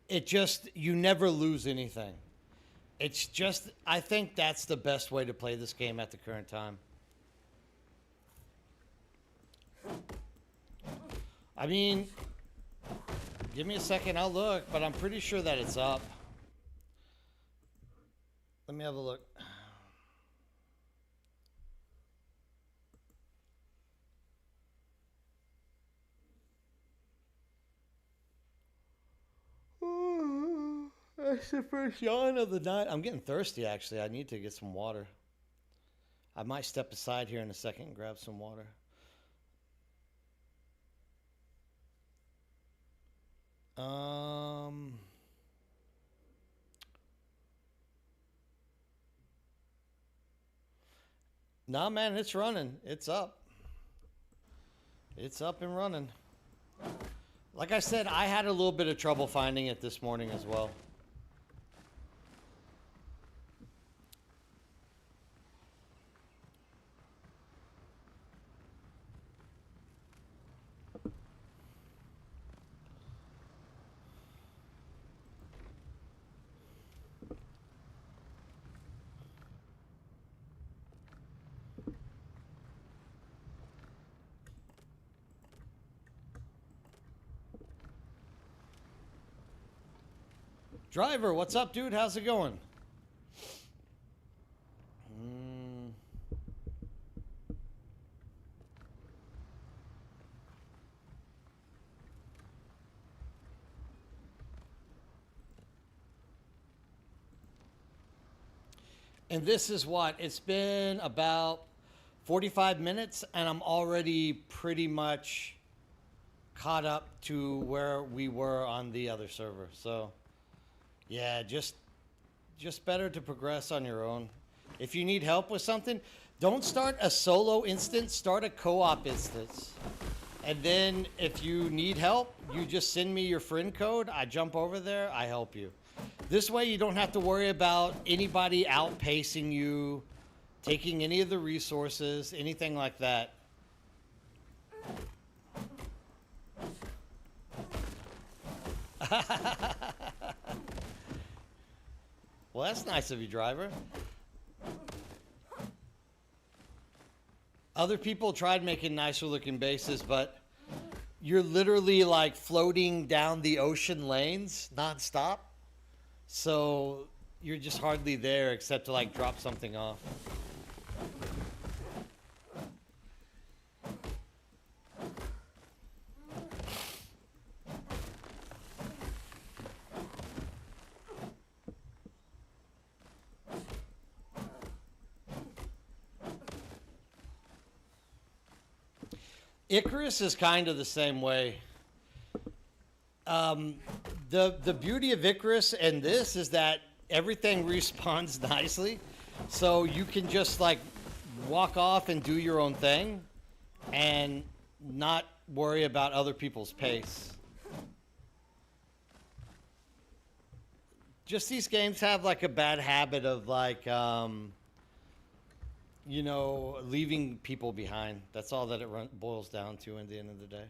it just, you never lose anything. It's just, I think that's the best way to play this game at the current time. I mean, give me a second, I'll look, but I'm pretty sure that it's up. Let me have a look. That's the first yawn of the night. I'm getting thirsty, actually. I need to get some water. I might step aside here in a second and grab some water. Nah, man, it's running. It's up. It's up and running. Like I said, I had a little bit of trouble finding it this morning as well. Driver, what's up, dude? How's it going? And this is what? It's been about 45 minutes, and I'm already pretty much caught up to where we were on the other server. So, yeah, just better to progress on your own. If you need help with something, don't start a solo instance, start a co-op instance. And then if you need help, you just send me your friend code. I jump over there, I help you. This way you don't have to worry about anybody outpacing you, taking any of the resources, anything like that. Well, that's nice of you, driver. Other people tried making nicer looking bases, but you're literally like floating down the ocean lanes nonstop. So you're just hardly there except to like drop something off. Icarus is kind of the same way. The beauty of Icarus and this is that everything respawns nicely, so you can just like walk off and do your own thing, and not worry about other people's pace. Just these games have like a bad habit of like you know, leaving people behind. That's all that it boils down to in the end of the day.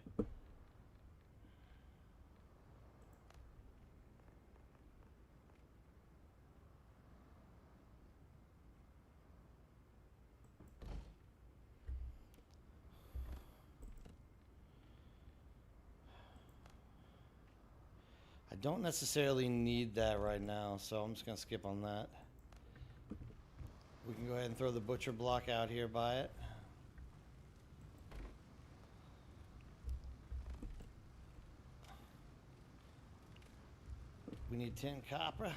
I don't necessarily need that right now, so I'm just going to skip on that. We can go ahead and throw the butcher block out here by it. We need 10 copper.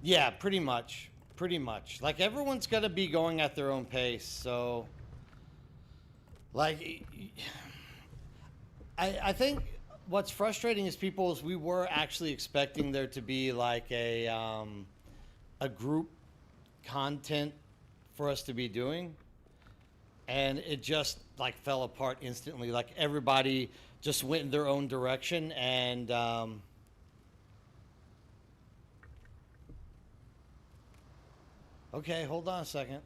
Yeah, pretty much. Pretty much. Like, everyone's going to be going at their own pace, so... Like, I think what's frustrating is people is we were actually expecting there to be like a group content for us to be doing, and it just like fell apart instantly. Like everybody just went in their own direction, and okay, hold on a second.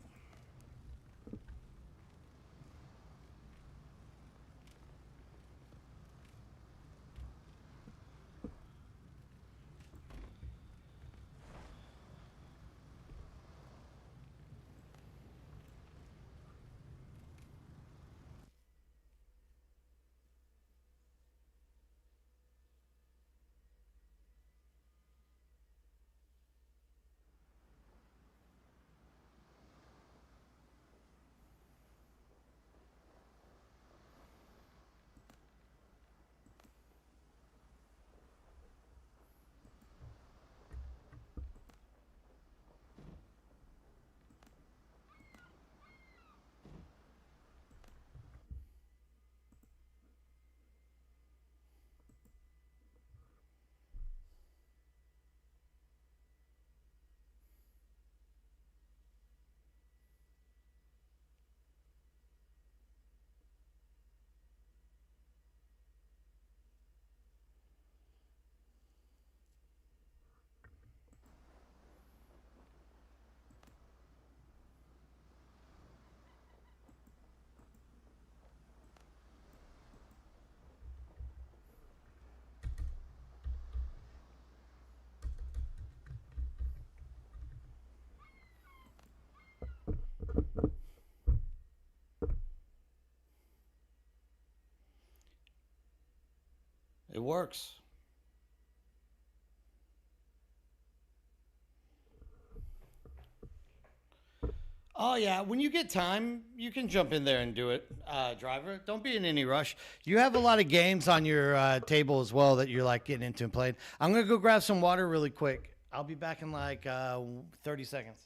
It works. Oh yeah, when you get time, you can jump in there and do it, driver. Don't be in any rush. You have a lot of games on your table as well that you're like getting into and playing. I'm gonna go grab some water really quick. I'll be back in like 30 seconds.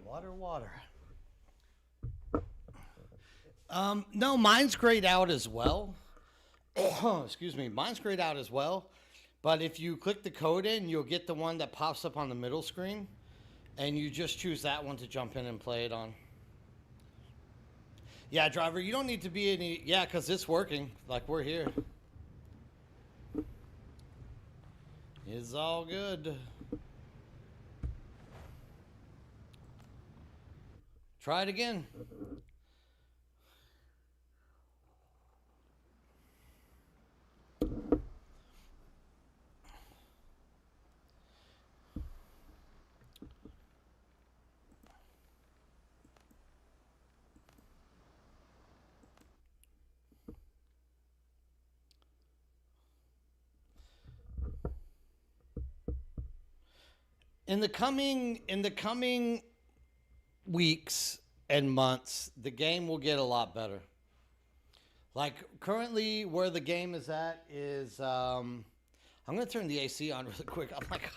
Water, water. No, mine's grayed out as well. Excuse me, mine's grayed out as well. But if you click the code in, you'll get the one that pops up on the middle screen. And you just choose that one to jump in and play it on. Yeah, driver, you don't need to be any... Yeah, because it's working. Like, we're here. It's all good. Try it again. In the coming weeks and months, the game will get a lot better. Like currently where the game is at is I'm gonna turn the AC on really quick. I'm like,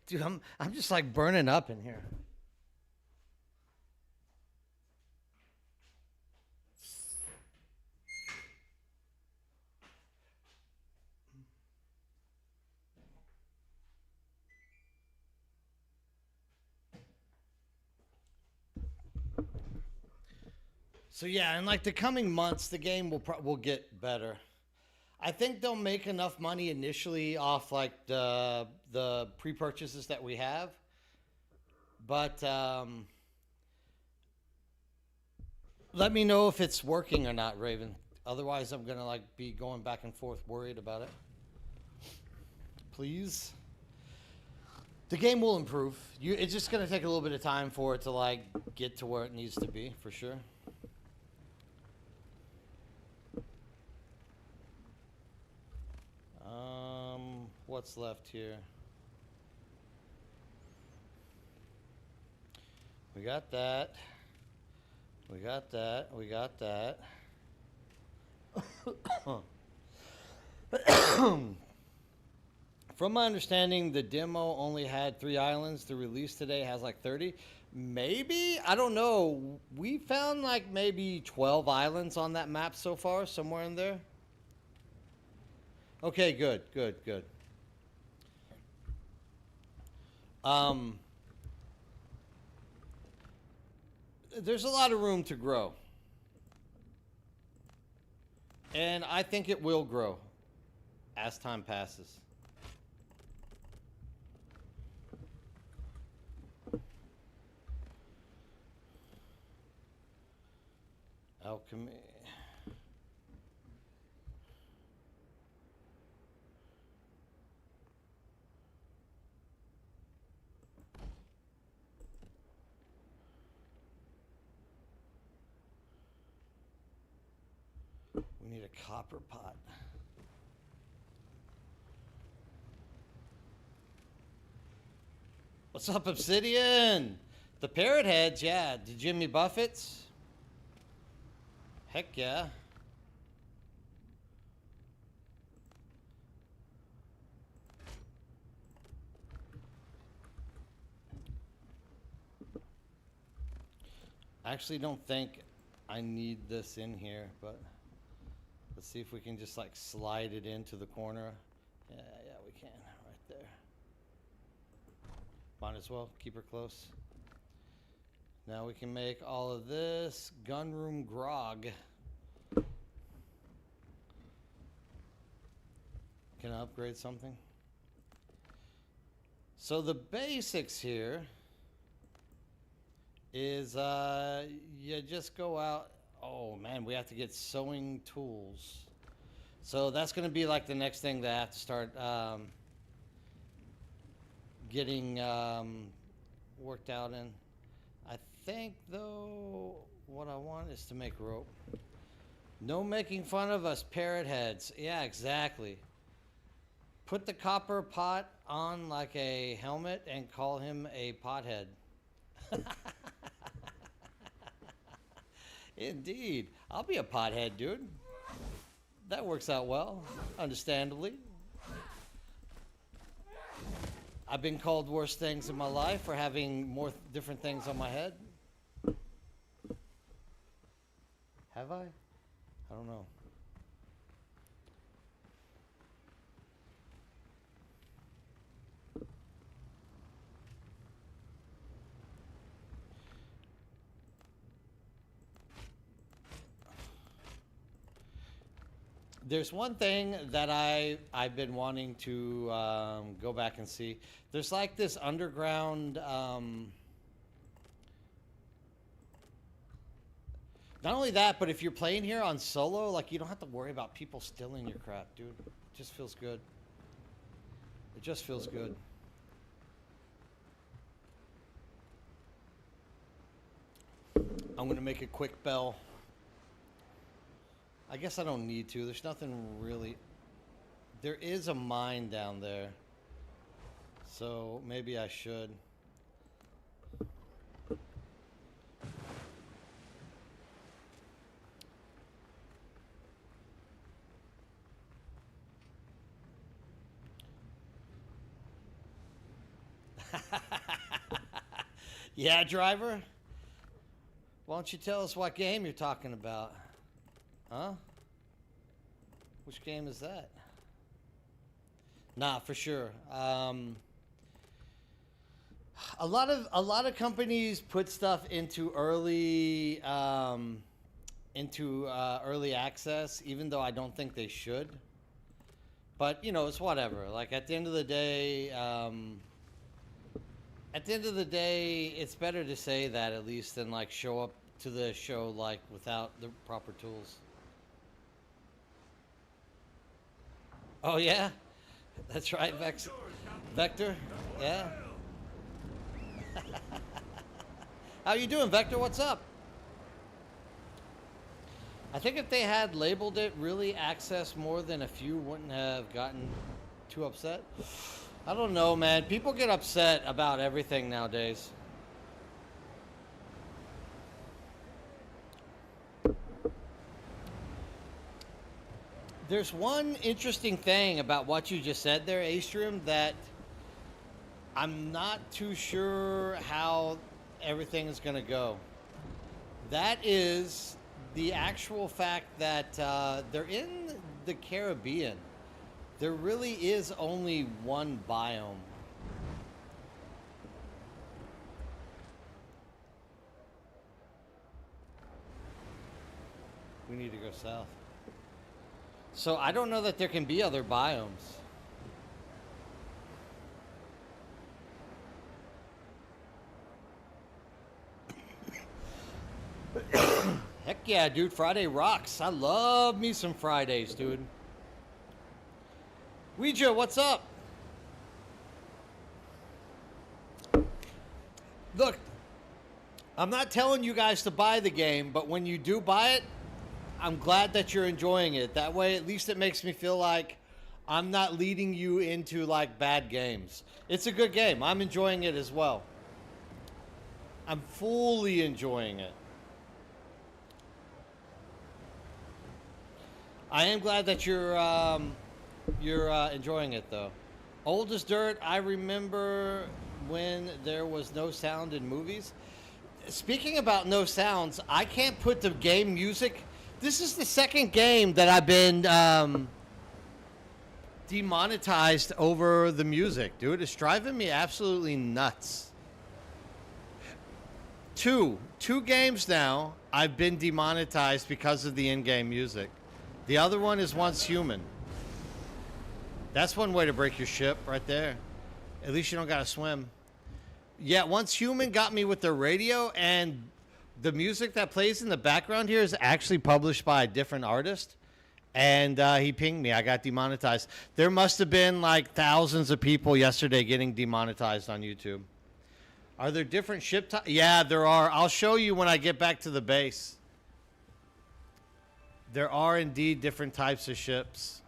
dude, I'm just like burning up in here. So yeah, in like the coming months, the game will get better. I think they'll make enough money initially off like the pre-purchases that we have, but let me know if it's working or not, Raven. Otherwise, I'm gonna like be going back and forth, worried about it. Please. The game will improve. It's just gonna take a little bit of time for it to like get to where it needs to be, for sure. What's left here? We got that. We got that. We got that. From my understanding, the demo only had 3 islands. The release today has like 30. Maybe? I don't know. We found like maybe 12 islands on that map so far, somewhere in there. Okay, good, good, good. There's a lot of room to grow. And I think it will grow as time passes. Alchemy. We need a copper pot. What's up, Obsidian? The parrot heads, yeah. The Jimmy Buffett's? Heck yeah. I actually don't think I need this in here, but let's see if we can just like slide it into the corner. Yeah, we can, right there. Might as well keep her close. Now we can make all of this gunroom grog. Can I upgrade something? So the basics here is you just go out. Oh man, we have to get sewing tools. So that's going to be like the next thing that I have to start getting worked out in. I think though what I want is to make rope. No making fun of us parrot heads. Yeah, exactly. Put the copper pot on like a helmet and call him a pothead. Indeed. I'll be a pothead, dude. That works out well, understandably. I've been called worse things in my life for having more different things on my head. Have I? I don't know. There's one thing that I've been wanting to go back and see. There's like this underground. Not only that, but if you're playing here on solo, like you don't have to worry about people stealing your crap, dude. It just feels good. It just feels good. I'm gonna make a quick bell. I guess I don't need to. There's nothing really. There is a mine down there. So maybe I should. Yeah, driver? Why don't you tell us what game you're talking about? Huh? Which game is that? Nah, for sure. A lot of companies put stuff into early early access, even though I don't think they should. But you know, it's whatever. Like at the end of the day, it's better to say that at least than like show up to the show like without the proper tools. Oh yeah, that's right, Vector. Yeah. How you doing, Vector? What's up? I think if they had labeled it really access more than a few wouldn't have gotten too upset. I don't know, man. People get upset about everything nowadays. There's one interesting thing about what you just said there, Astrum, that I'm not too sure how everything is going to go. That is the actual fact that they're in the Caribbean. There really is only one biome. We need to go south. So I don't know that there can be other biomes. Heck yeah, dude. Friday rocks. I love me some Fridays, dude. Ouija, what's up? Look, I'm not telling you guys to buy the game, but when you do buy it, I'm glad that you're enjoying it. That way, at least it makes me feel like I'm not leading you into like bad games. It's a good game. I'm enjoying it as well. I'm fully enjoying it. I am glad that you're enjoying it though. Old as dirt. I remember when there was no sound in movies. Speaking about no sounds, I can't put the game music. This is the second game that I've been demonetized over the music, dude. It's driving me absolutely nuts. Two games now I've been demonetized because of the in-game music. The other one is Once Human. That's one way to break your ship right there. At least you don't gotta swim. Yeah, Once Human got me with their radio, and the music that plays in the background here is actually published by a different artist. And he pinged me. I got demonetized. There must have been like thousands of people yesterday getting demonetized on YouTube. Are there different ship types? Yeah, there are. I'll show you when I get back to the base. There are indeed different types of ships.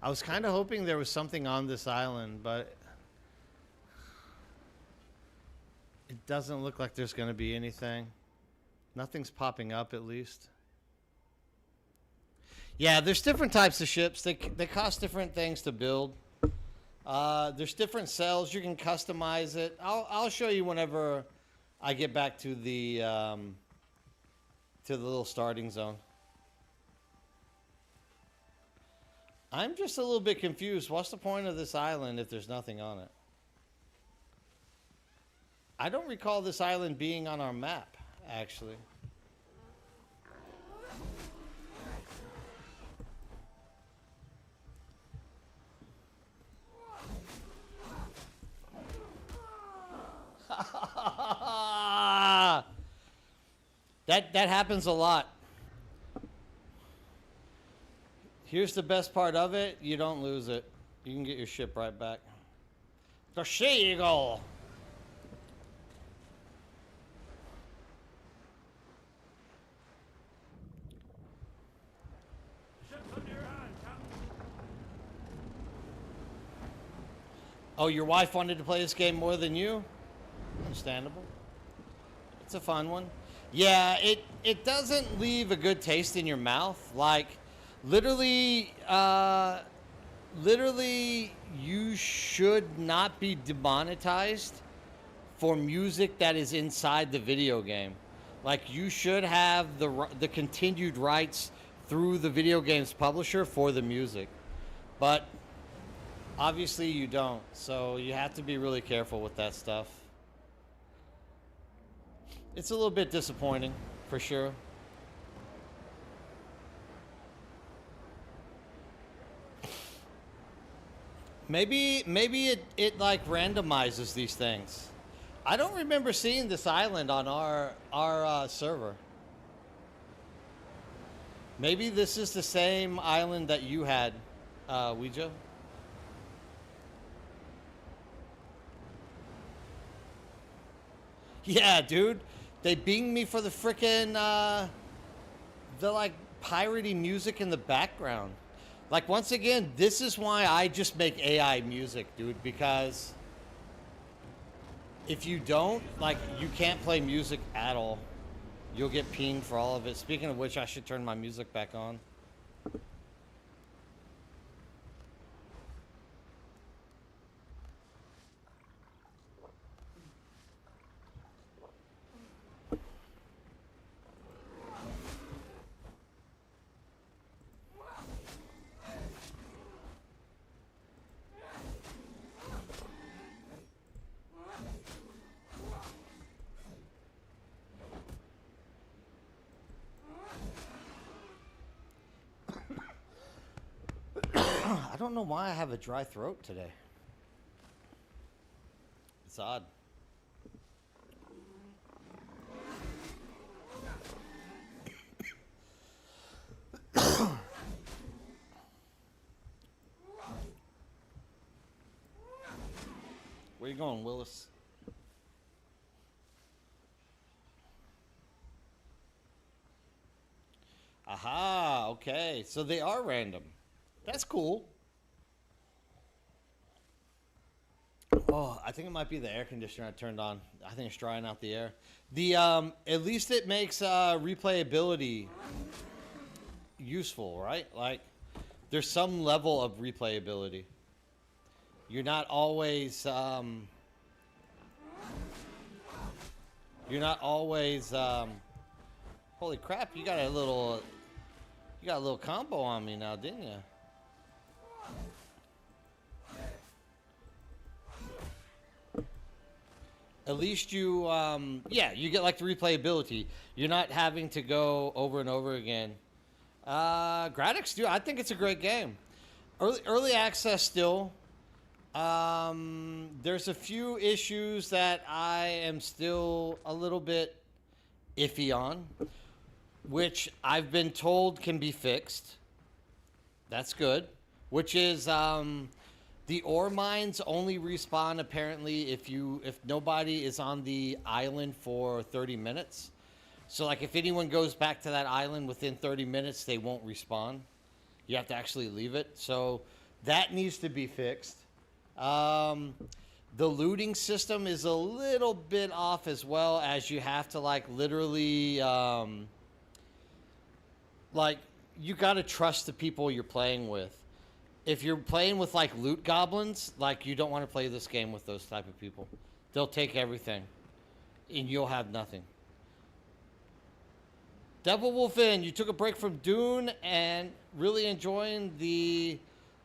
I was kind of hoping there was something on this island, but it doesn't look like there's going to be anything. Nothing's popping up, at least. Yeah, there's different types of ships. They cost different things to build. There's different cells. You can customize it. I'll show you whenever I get back to the little starting zone. I'm just a little bit confused. What's the point of this island if there's nothing on it? I don't recall this island being on our map, actually. That happens a lot. Here's the best part of it. You don't lose it. You can get your ship right back. The She-Eagle. Oh, your wife wanted to play this game more than you? Understandable. It's a fun one. Yeah, it doesn't leave a good taste in your mouth. Like, literally, you should not be demonetized for music that is inside the video game. Like, you should have the continued rights through the video game's publisher for the music. But obviously you don't, so you have to be really careful with that stuff. It's a little bit disappointing, for sure. Maybe it like randomizes these things. I don't remember seeing this island on our server. Maybe this is the same island that you had, Ouija. Yeah, dude. They binged me for the frickin' the like piratey music in the background. Like, once again, this is why I just make AI music, dude, because if you don't, like, you can't play music at all. You'll get pinged for all of it. Speaking of which, I should turn my music back on. I don't know why I have a dry throat today. It's odd. Where you going, Willis? Aha, okay. So they are random. That's cool. Oh, I think it might be the air conditioner I turned on. I think it's drying out the air. The at least it makes replayability useful, right? Like, there's some level of replayability. You're not always holy crap, you got a little combo on me now, didn't you? At least you, yeah, you get like the replayability. You're not having to go over and over again. Gradix, dude, I think it's a great game. Early access still. There's a few issues that I am still a little bit iffy on, which I've been told can be fixed. That's good. Which is, the ore mines only respawn apparently if nobody is on the island for 30 minutes. So like if anyone goes back to that island within 30 minutes, they won't respawn. You have to actually leave it. So that needs to be fixed. The looting system is a little bit off as well, as you have to like literally like you gotta trust the people you're playing with. If you're playing with like loot goblins, like you don't want to play this game with those type of people. They'll take everything, and you'll have nothing. Devil Wolfin, you took a break from Dune and really enjoying the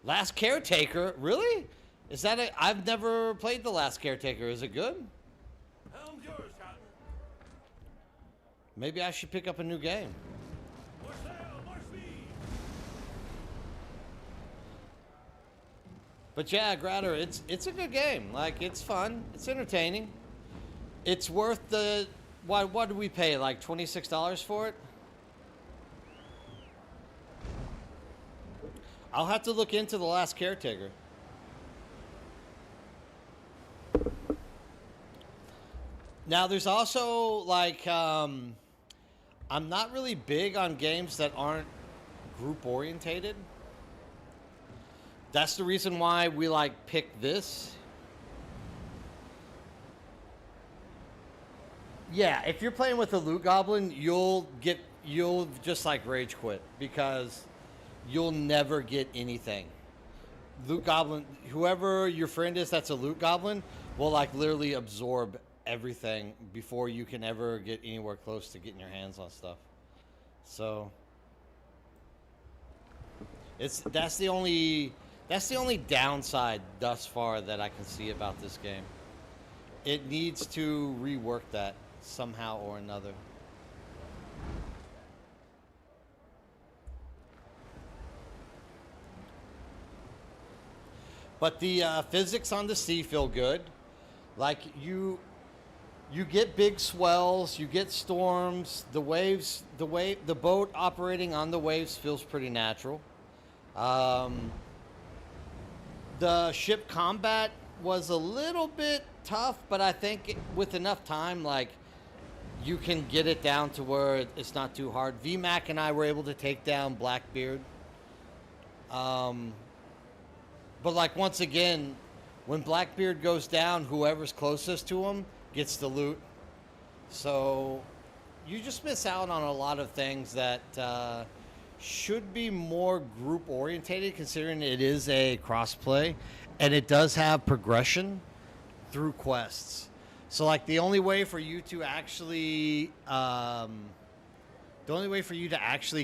Last Caretaker. Really? Is that a? I've never played the Last Caretaker. Is it good? Helm's yours, Cotton. Maybe I should pick up a new game. More sail, more speed. But yeah, Gratter, it's a good game. Like, it's fun. It's entertaining. It's worth the... What did we pay? Like $26 for it? I'll have to look into the Last Caretaker. Now, there's also, like, I'm not really big on games that aren't group-orientated. That's the reason why we, like, picked this. Yeah, if you're playing with a loot goblin, you'll just, like, rage quit. Because you'll never get anything. Loot goblin, whoever your friend is that's a loot goblin, will, like, literally absorb everything before you can ever get anywhere close to getting your hands on stuff. So that's the only downside thus far that I can see about this game. It needs to rework that somehow or another. But the physics on the sea feel good. Like, you get big swells, you get storms, the boat operating on the waves feels pretty natural. The ship combat was a little bit tough, but I think with enough time, like, you can get it down to where it's not too hard. VMAC and I were able to take down Blackbeard. But, like, once again, when Blackbeard goes down, whoever's closest to him gets the loot. So you just miss out on a lot of things that should be more group orientated, considering it is a crossplay and it does have progression through quests. So, like, the only way for you to actually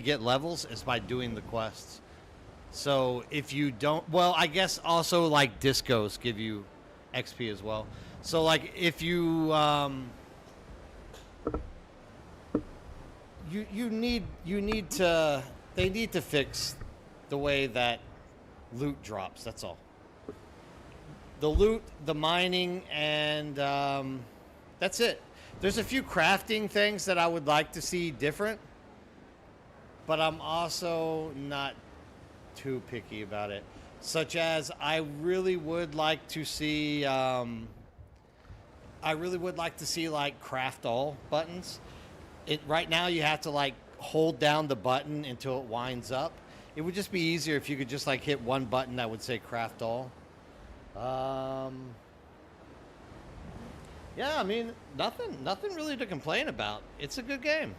get levels is by doing the quests. So if you don't, well, I guess also, like, discos give you XP as well. So, like, if you they need to fix the way that loot drops. That's all. The loot, the mining, and that's it. There's a few crafting things that I would like to see different, but I'm also not too picky about it. Such as, I really would like to see like craft all buttons. Right now you have to, like, hold down the button until it winds up. It would just be easier if you could just, like, hit one button that would say craft all. Yeah, I mean, nothing really to complain about. It's a good game.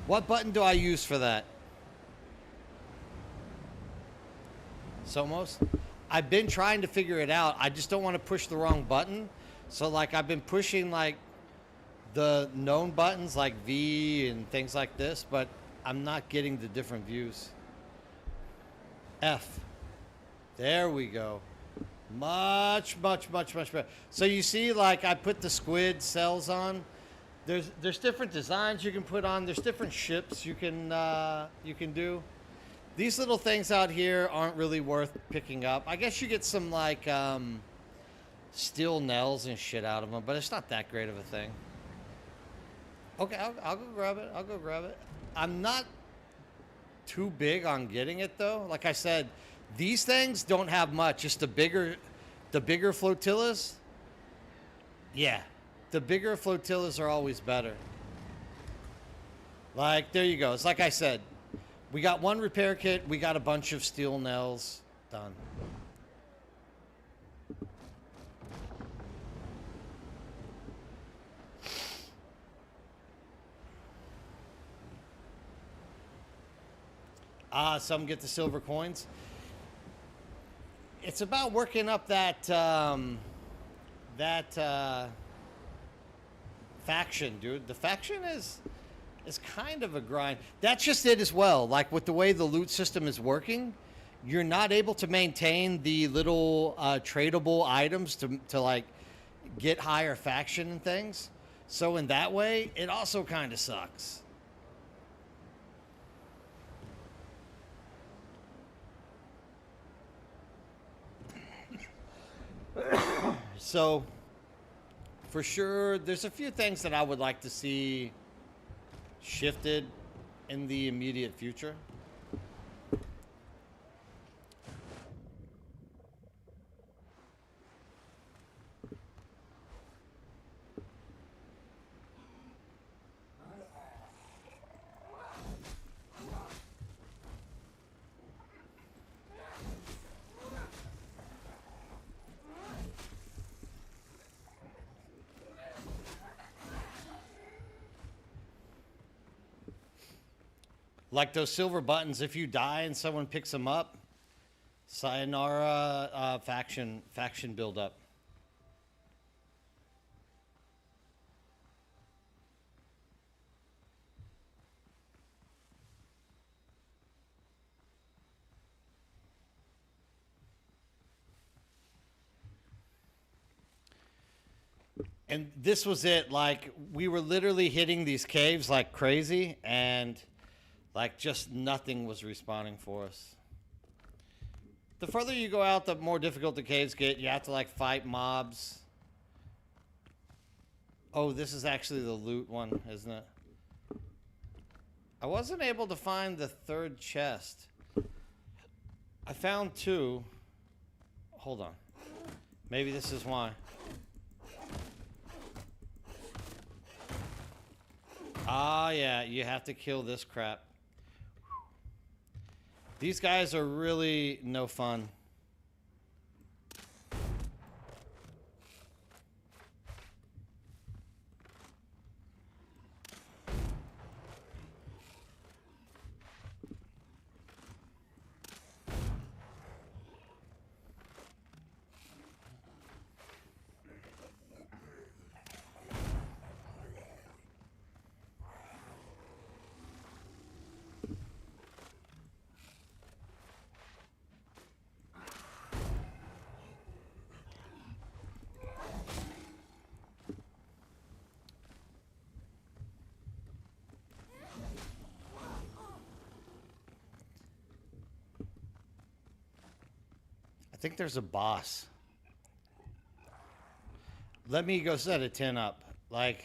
What button do I use for that? Somos? I've been trying to figure it out. I just don't want to push the wrong button. So, like, I've been pushing, like, the known buttons, like V and things like this, but I'm not getting the different views. F. There we go. Much better. So you see, like, I put the squid cells on. There's different designs you can put on. There's different ships you can do. These little things out here aren't really worth picking up. I guess you get some, like, steel nails and shit out of them, but it's not that great of a thing. Okay, I'll go grab it. I'm not too big on getting it, though. Like I said, these things don't have much. Just the bigger flotillas. Yeah, the bigger flotillas are always better. Like, there you go. It's like I said. We got one repair kit. We got a bunch of steel nails. Done. Some get the silver coins. It's about working up that faction, dude. The faction is kind of a grind. That's just it as well. Like with the way the loot system is working, you're not able to maintain the little tradable items to like get higher faction and things. So in that way, it also kind of sucks. So for sure, there's a few things that I would like to see shifted in the immediate future. Like those silver buttons, if you die and someone picks them up, sayonara, faction build up. And this was it. Like we were literally hitting these caves like crazy, and like just nothing was responding for us. The further you go out, the more difficult the caves get. You have to like fight mobs. Oh, this is actually the loot one, isn't it? I wasn't able to find the third chest. I found two. Hold on. Maybe this is why. Ah, yeah, you have to kill this crap. These guys are really no fun. I think there's a boss. Let me go set a 10 up. Like,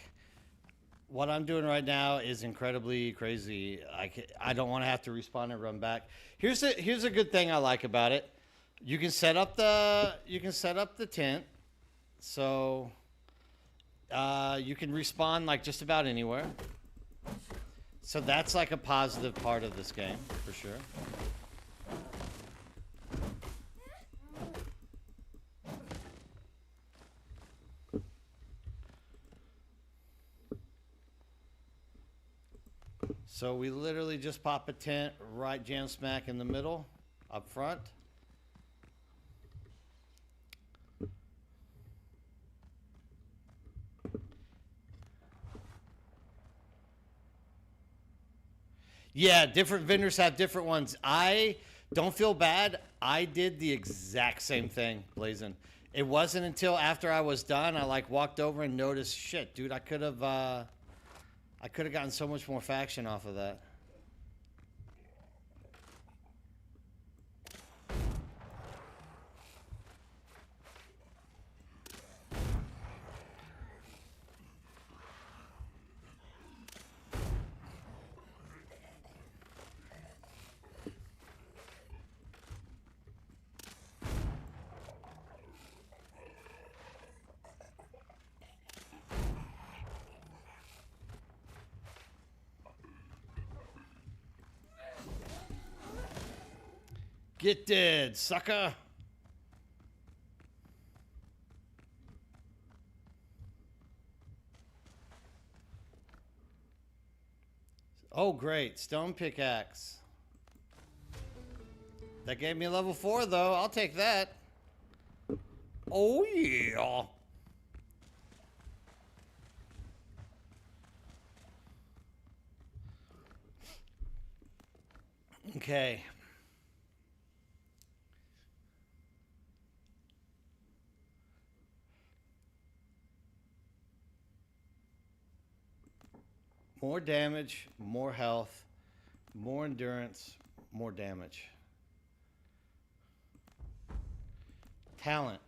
what I'm doing right now is incredibly crazy. I don't want to have to respawn and run back. Here's a good thing I like about it. You can set up the tent, so you can respawn like just about anywhere. So that's like a positive part of this game for sure. So we literally just pop a tent right jam smack in the middle, up front. Yeah, different vendors have different ones. I don't feel bad. I did the exact same thing, Blazin'. It wasn't until after I was done, I like walked over and noticed, shit, dude, I could have gotten so much more faction off of that. Get dead, sucker. Oh, great. Stone pickaxe. That gave me level 4, though. I'll take that. Oh, yeah. Okay. More damage, more health, more endurance, more damage. Talent.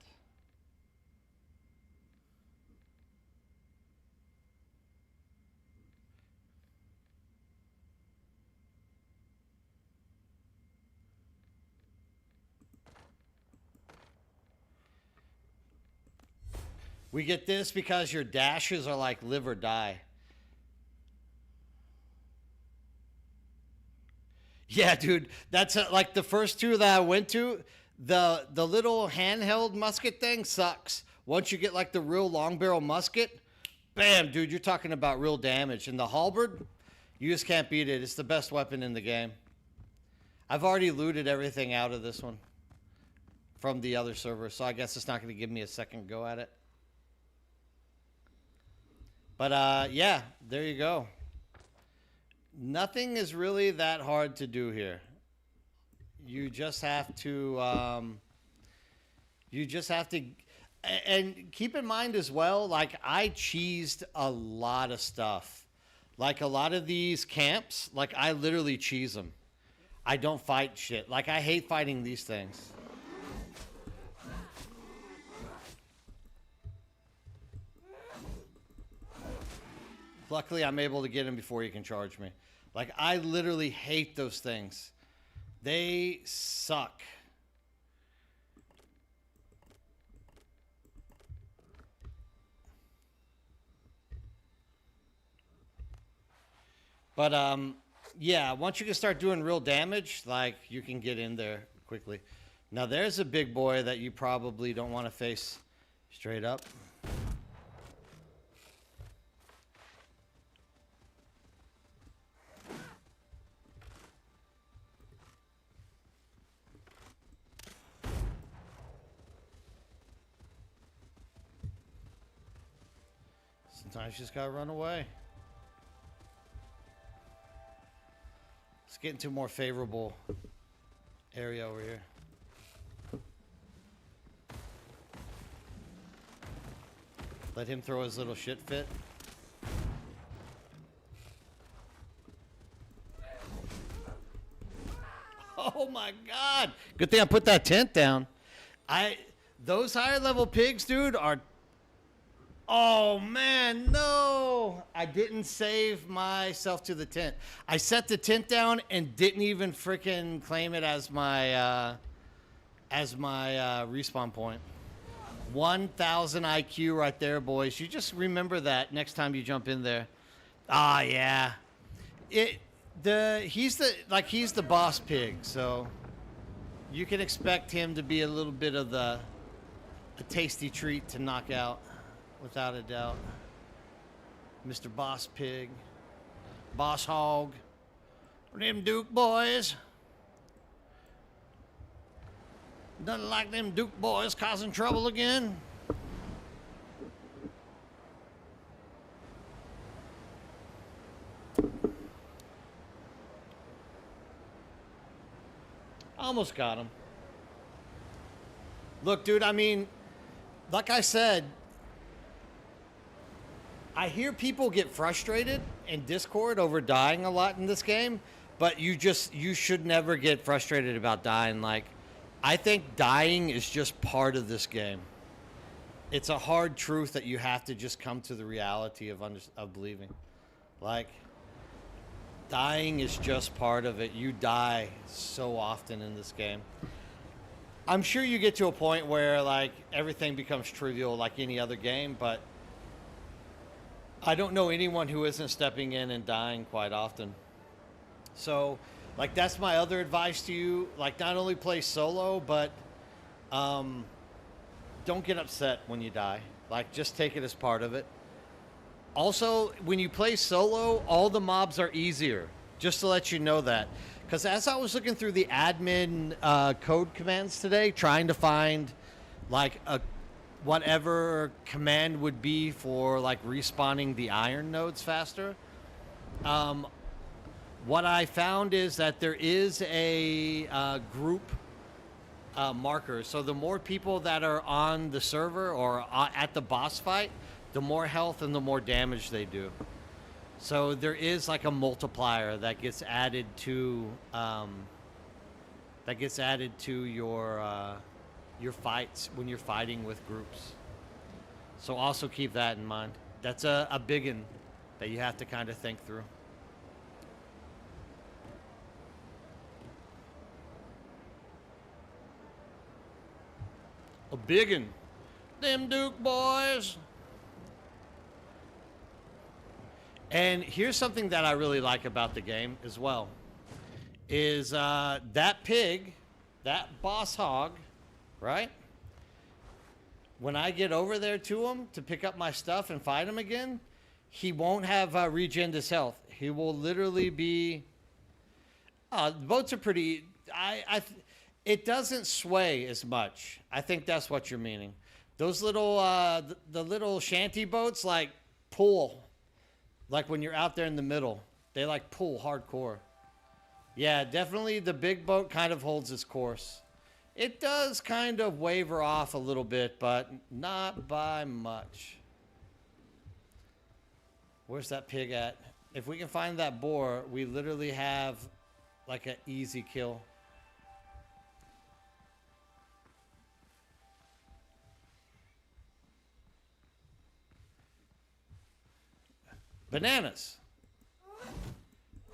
We get this because your dashes are like live or die. Yeah, dude, that's like the first two that I went to. The little handheld musket thing sucks. Once you get like the real long barrel musket, bam, dude, you're talking about real damage. And the halberd, you just can't beat it. It's the best weapon in the game. I've already looted everything out of this one from the other server, so I guess it's not going to give me a second go at it. But yeah, there you go. Nothing is really that hard to do here. You just have to, and keep in mind as well, like I cheesed a lot of stuff. Like a lot of these camps, like I literally cheese them. I don't fight shit. Like I hate fighting these things. Luckily, I'm able to get him before he can charge me. Like, I literally hate those things. They suck. But, yeah, once you can start doing real damage, like, you can get in there quickly. Now, there's a big boy that you probably don't want to face straight up. Sometimes you just gotta run away. Let's get into a more favorable area over here. Let him throw his little shit fit. Oh my god! Good thing I put that tent down. Those higher level pigs, dude, are... Oh man, no! I didn't save myself to the tent. I set the tent down and didn't even freaking claim it as my respawn point. 1,000 IQ right there, boys. You just remember that next time you jump in there. Ah, yeah. He's the boss pig, so you can expect him to be a little bit of a tasty treat to knock out. Without a doubt. Mr. Boss Pig. Boss Hog. Them Duke boys. Nothing like them Duke boys causing trouble again. Almost got him. Look, dude, I mean, like I said, I hear people get frustrated in Discord over dying a lot in this game, but you should never get frustrated about dying. Like, I think dying is just part of this game. It's a hard truth that you have to just come to the reality of believing. Like, dying is just part of it. You die so often in this game. I'm sure you get to a point where, like, everything becomes trivial like any other game, but I don't know anyone who isn't stepping in and dying quite often. So, like, that's my other advice to you. Like, not only play solo, but don't get upset when you die. Like, just take it as part of it. Also, when you play solo, all the mobs are easier. Just to let you know that. Because as I was looking through the admin code commands today, trying to find like a whatever command would be for like respawning the iron nodes faster, what I found is that there is a group marker. So the more people that are on the server or at the boss fight, the more health and the more damage they do. So there is like a multiplier that gets added to your fights when you're fighting with groups. So also keep that in mind. That's a big one that you have to kind of think through. A big one. Them Duke boys. And here's something that I really like about the game as well. Is that pig, that boss hog, right? When I get over there to him to pick up my stuff and fight him again, he won't have regened his health. He will literally be... the boats are pretty... it doesn't sway as much. I think that's what you're meaning. Those little, the little shanty boats, like, pull. Like when you're out there in the middle. They, like, pull hardcore. Yeah, definitely the big boat kind of holds its course. It does kind of waver off a little bit, but not by much. Where's that pig at? If we can find that boar, we literally have, like, an easy kill. Bananas.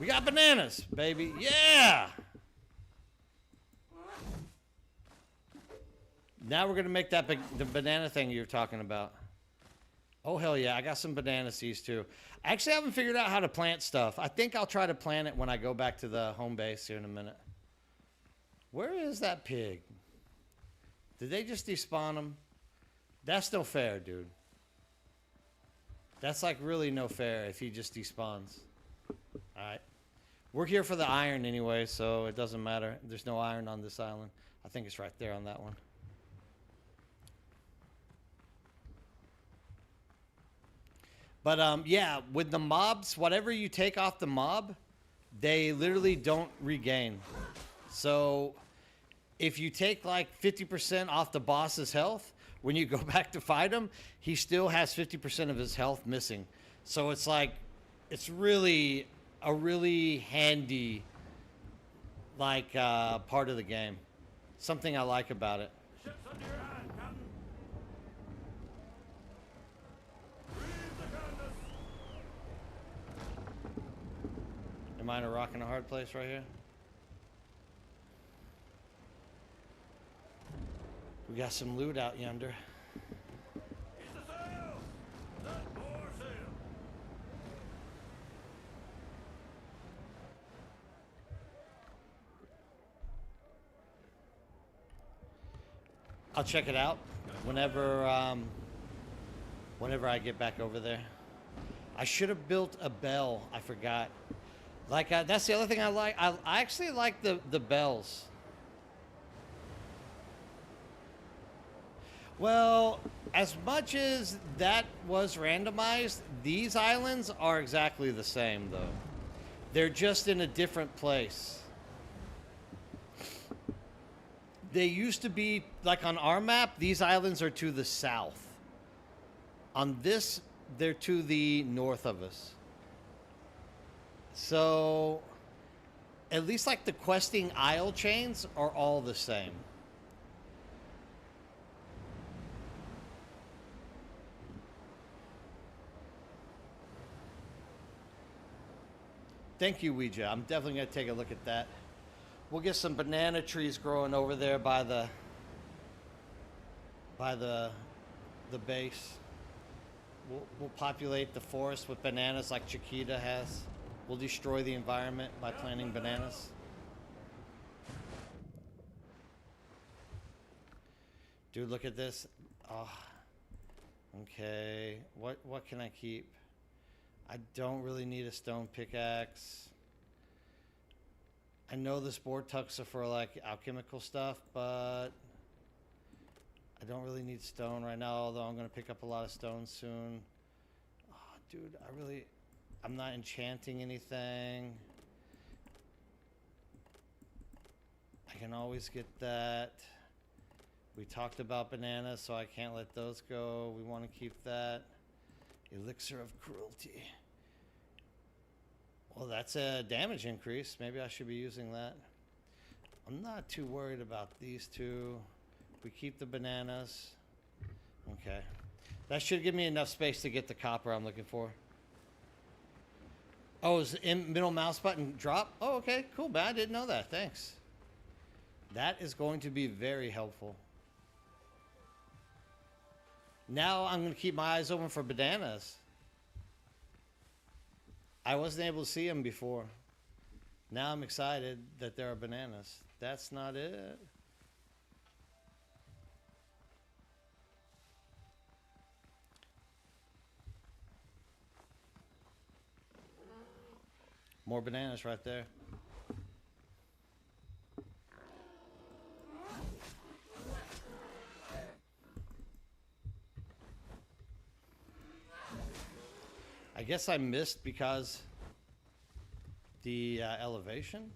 We got bananas, baby. Yeah. Now we're going to make that the banana thing you're talking about. Oh, hell yeah. I got some banana seeds, too. I actually haven't figured out how to plant stuff. I think I'll try to plant it when I go back to the home base here in a minute. Where is that pig? Did they just despawn him? That's no fair, dude. That's like really no fair if he just despawns. Alright. We're here for the iron anyway, so it doesn't matter. There's no iron on this island. I think it's right there on that one. But yeah, with the mobs, whatever you take off the mob, they literally don't regain. So if you take like 50% off the boss's health, when you go back to fight him, he still has 50% of his health missing. So it's like, it's really a really handy, like, part of the game. Something I like about it. Ship's under your hand, Captain. Read the canvas. Am I in a rock and a hard place right here? We got some loot out yonder. It's a sail. Not more sail. I'll check it out whenever I get back over there. I should have built a bell. I forgot. Like that's the other thing I like. I actually like the bells. Well, as much as that was randomized, these islands are exactly the same, though. They're just in a different place. They used to be, like on our map, these islands are to the south. On this, they're to the north of us. So, at least like the questing isle chains are all the same. Thank you, Ouija. I'm definitely going to take a look at that. We'll get some banana trees growing over there by the base. We'll populate the forest with bananas like Chiquita has. We'll destroy the environment by planting bananas. Dude, look at this. Oh, okay. What can I keep? I don't really need a stone pickaxe. I know this board tucks are for like alchemical stuff, but I don't really need stone right now, although I'm going to pick up a lot of stone soon. Oh, dude, I'm not enchanting anything. I can always get that. We talked about bananas, so I can't let those go. We want to keep that. Elixir of cruelty. Well, that's a damage increase. Maybe I should be using that. I'm not too worried about these two. We keep the bananas. Okay. That should give me enough space to get the copper I'm looking for. Oh, is the middle mouse button drop? Oh, okay. Cool, man. I didn't know that. Thanks. That is going to be very helpful. Now I'm going to keep my eyes open for bananas. I wasn't able to see them before. Now I'm excited that there are bananas. That's not it. More bananas right there. I guess I missed because the elevation.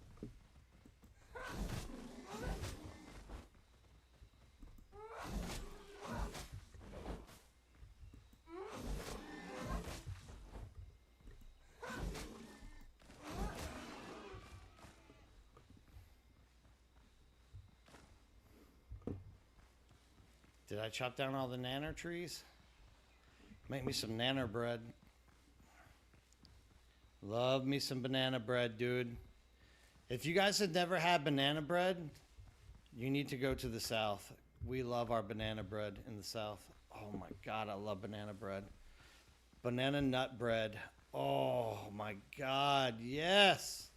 Did I chop down all the nanner trees? Make me some nanner bread. Love me some banana bread, dude. If you guys have never had banana bread, you need to go to the South. We love our banana bread in the South. Oh my God, I love banana bread. Banana nut bread. Oh my God, yes.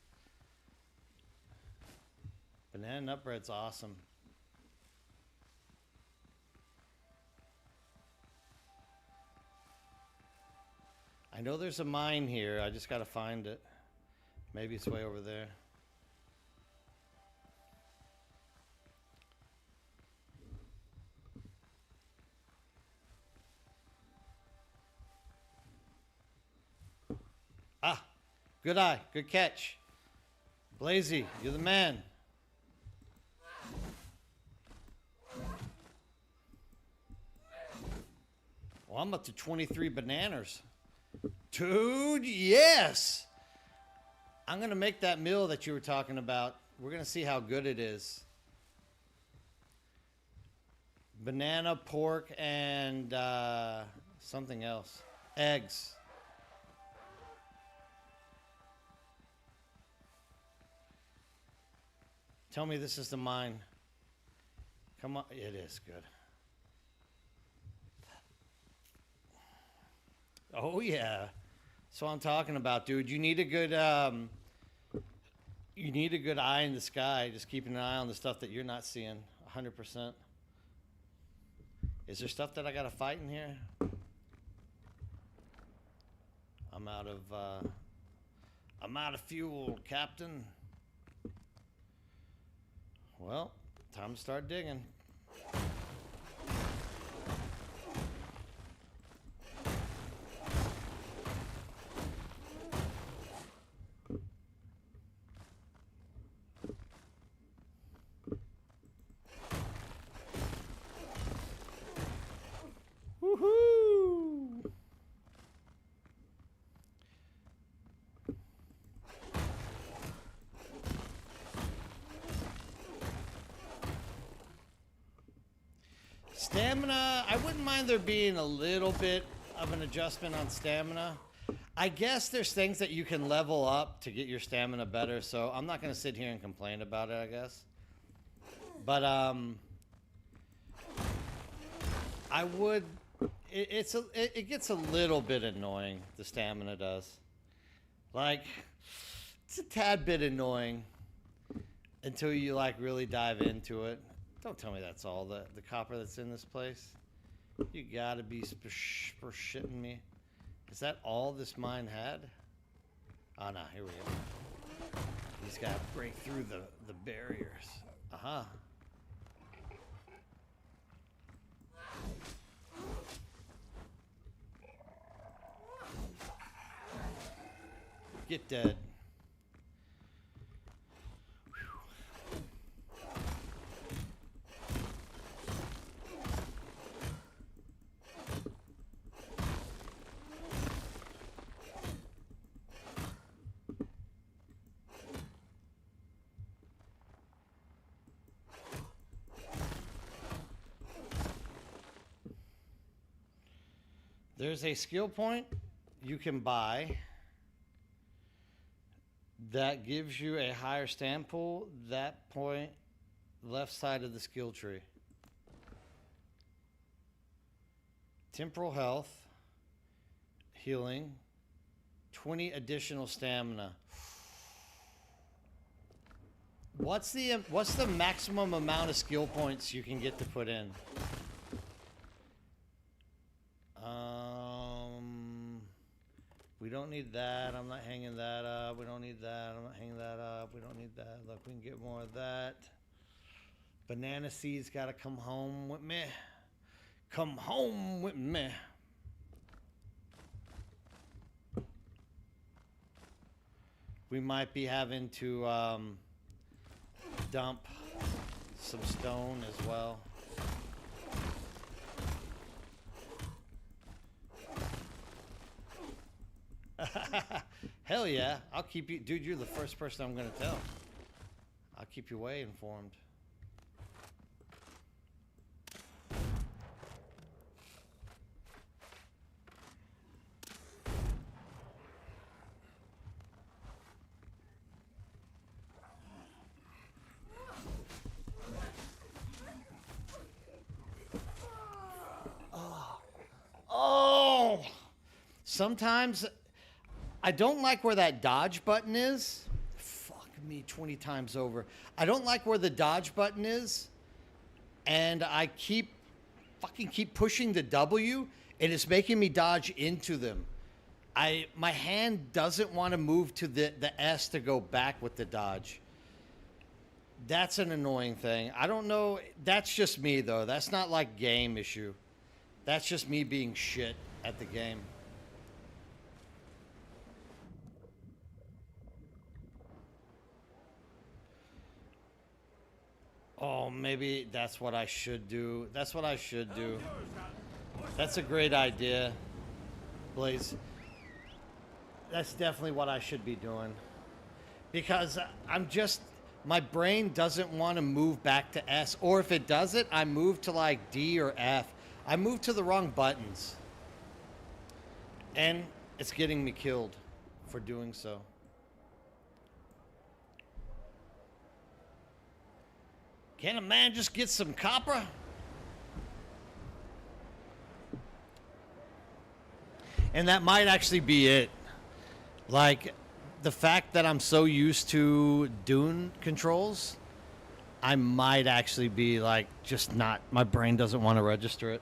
Banana nut bread's awesome. I know there's a mine here. I just got to find it. Maybe it's way over there. Ah, good eye. Good catch. Blazy, you're the man. Well, I'm up to 23 bananas. Dude, yes! I'm going to make that meal that you were talking about. We're going to see how good it is. Banana, pork, and something else. Eggs. Tell me this is the mine. Come on. It is good. Oh, yeah. That's what I'm talking about, dude. You need a good eye in the sky. Just keeping an eye on the stuff that you're not seeing. 100%. Is there stuff that I got to fight in here? I'm out of fuel, Captain. Well, time to start digging. Woohoo! Stamina, I wouldn't mind there being a little bit of an adjustment on stamina. I guess there's things that you can level up to get your stamina better, so I'm not going to sit here and complain about it, I guess. But I would. It gets a little bit annoying. The stamina does. Like, it's a tad bit annoying until you like really dive into it. Don't tell me that's all the copper that's in this place. You gotta be shitting me. Is that all this mine had? Oh no, here we go. He's got to break through the barriers. Uh-huh. Get dead. There's a skill point you can buy that gives you a higher stamina pool. That point, left side of the skill tree. Temporal health, healing, 20 additional stamina. What's the maximum amount of skill points you can get to put in? We don't need that. I'm not hanging that up. We don't need that. I'm not hanging that up. We don't need that. Look, we can get more of that. Banana seeds got to come home with me. Come home with me. We might be having to dump some stone as well. Hell yeah. I'll keep you... Dude, you're the first person I'm going to tell. I'll keep you way informed. Oh! Sometimes... I don't like where that dodge button is. Fuck me 20 times over. I don't like where the dodge button is. And I keep pushing the W, and it's making me dodge into them. My hand doesn't want to move to the S to go back with the dodge. That's an annoying thing. I don't know. That's just me, though. That's not like game issue. That's just me being shit at the game. Oh, maybe that's what I should do. That's what I should do. That's a great idea, Blaze. That's definitely what I should be doing. Because my brain doesn't want to move back to S. Or if it does it, I move to like D or F. I move to the wrong buttons. And it's getting me killed for doing so. Can a man just get some copper? And that might actually be it. Like, the fact that I'm so used to Dune controls, I might actually be like, just not, my brain doesn't want to register it.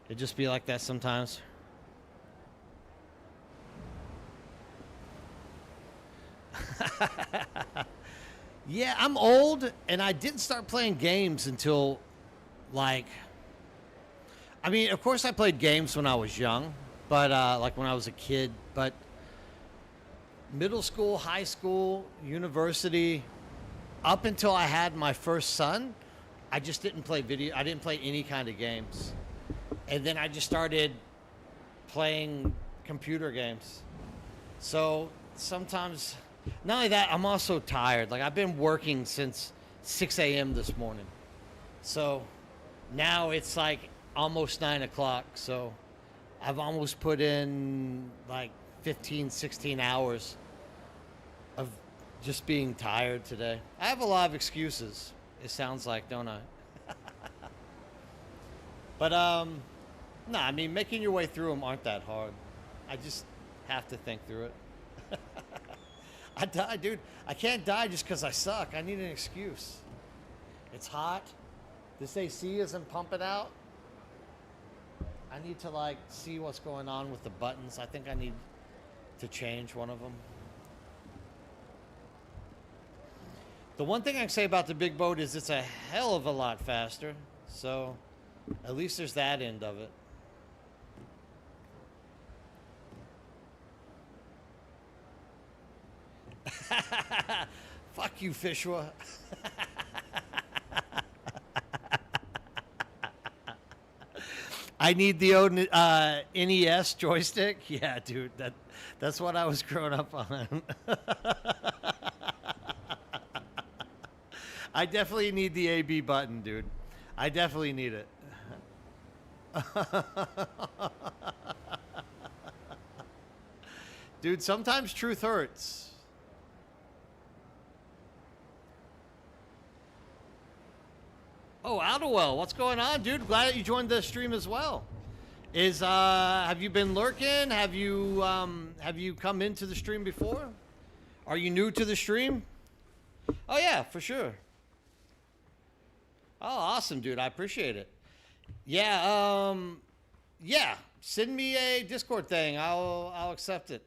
It just be like that sometimes. Yeah, I'm old, and I didn't start playing games until, like... I mean, of course I played games when I was young, but, like, when I was a kid, but... Middle school, high school, university, up until I had my first son, I just didn't play I didn't play any kind of games. And then I just started playing computer games. So, sometimes... Not only that, I'm also tired. Like, I've been working since 6 a.m. this morning. So, now it's like almost 9 o'clock. So, I've almost put in like 15, 16 hours of just being tired today. I have a lot of excuses, it sounds like, don't I? But, no, I mean, making your way through them aren't that hard. I just have to think through it. I die, dude. I can't die just because I suck. I need an excuse. It's hot. This AC isn't pumping out. I need to, like, see what's going on with the buttons. I think I need to change one of them. The one thing I can say about the big boat is it's a hell of a lot faster. So at least there's that end of it. Fuck you, Fishwa. I need the NES joystick. Yeah, dude, that's what I was growing up on. I definitely need the AB button, dude. I definitely need it. Dude, sometimes truth hurts. Oh, Outowell, what's going on, dude? Glad that you joined the stream as well. Have you been lurking? Have you come into the stream before? Are you new to the stream? Oh yeah, for sure. Oh, awesome, dude. I appreciate it. Yeah, yeah. Send me a Discord thing. I'll accept it.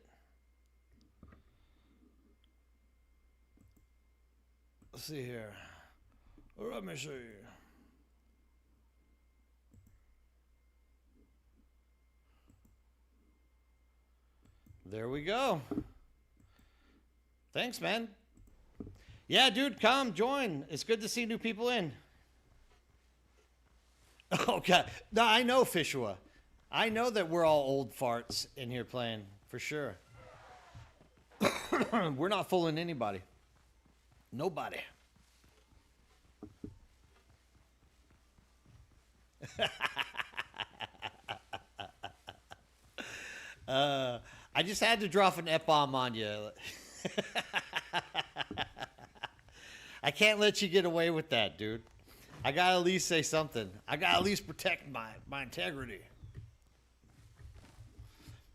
Let's see here. Let me see. There we go. Thanks, man. Yeah, dude, come join. It's good to see new people in. Okay. No, I know, Fishua. I know that we're all old farts in here playing, for sure. We're not fooling anybody. Nobody. I just had to drop an F-bomb on you. I can't let you get away with that, dude. I gotta at least say something. I gotta at least protect my integrity.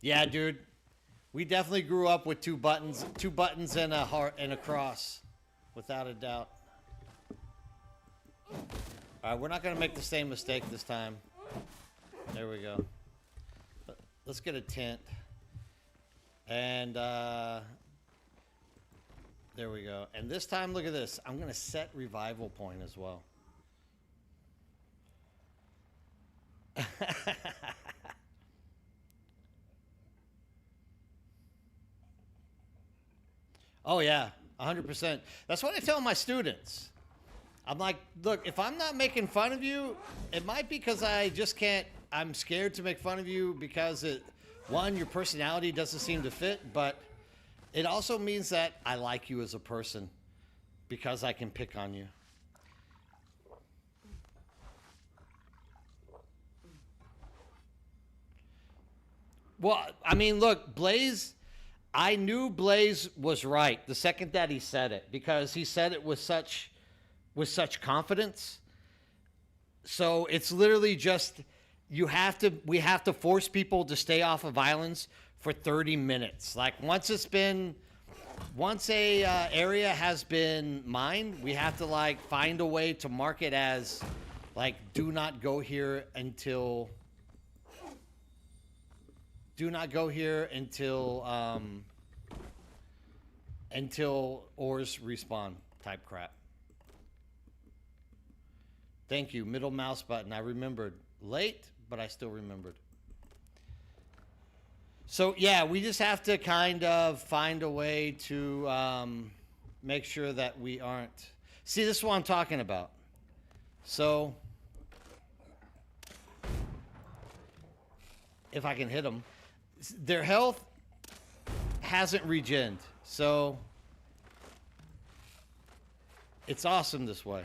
Yeah, dude. We definitely grew up with two buttons and a heart and a cross, without a doubt. All right, we're not gonna make the same mistake this time. There we go. Let's get a tent. And there we go. And this time, look at this. I'm gonna set revival point as well. Oh yeah, 100%. That's what I tell my students. I'm like, look, if I'm not making fun of you, it might be because I just can't. I'm scared to make fun of you because one, your personality doesn't seem to fit, but it also means that I like you as a person because I can pick on you. Well, I mean, look, Blaze, I knew Blaze was right the second that he said it because he said it with such confidence. So it's literally just we have to force people to stay off of islands for 30 minutes. Like once a area has been mined, we have to like find a way to mark it as like do not go here until ores respawn type crap. Thank you. Middle mouse button. I remembered. Late, but I still remembered. So yeah, we just have to kind of find a way to make sure that we aren't. See, this is what I'm talking about. So if I can hit them, their health hasn't regened. So it's awesome this way.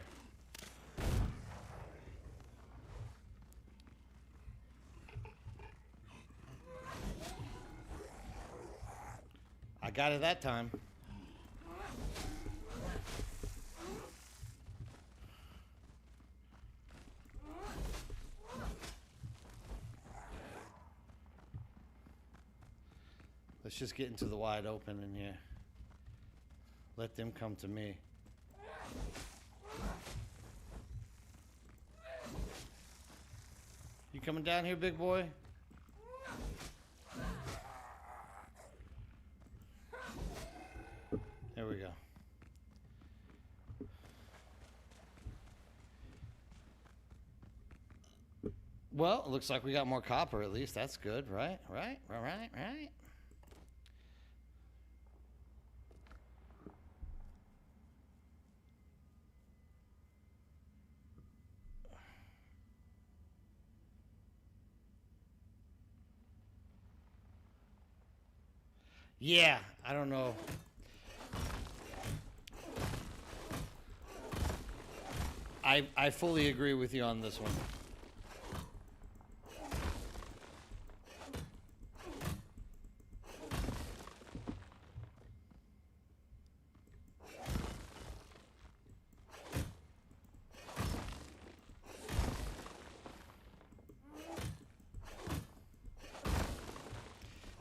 I got it that time. Let's just get into the wide open in here. Let them come to me. You coming down here, big boy? There we go. Well, it looks like we got more copper at least. That's good, right? Right. Yeah, I don't know. I fully agree with you on this one.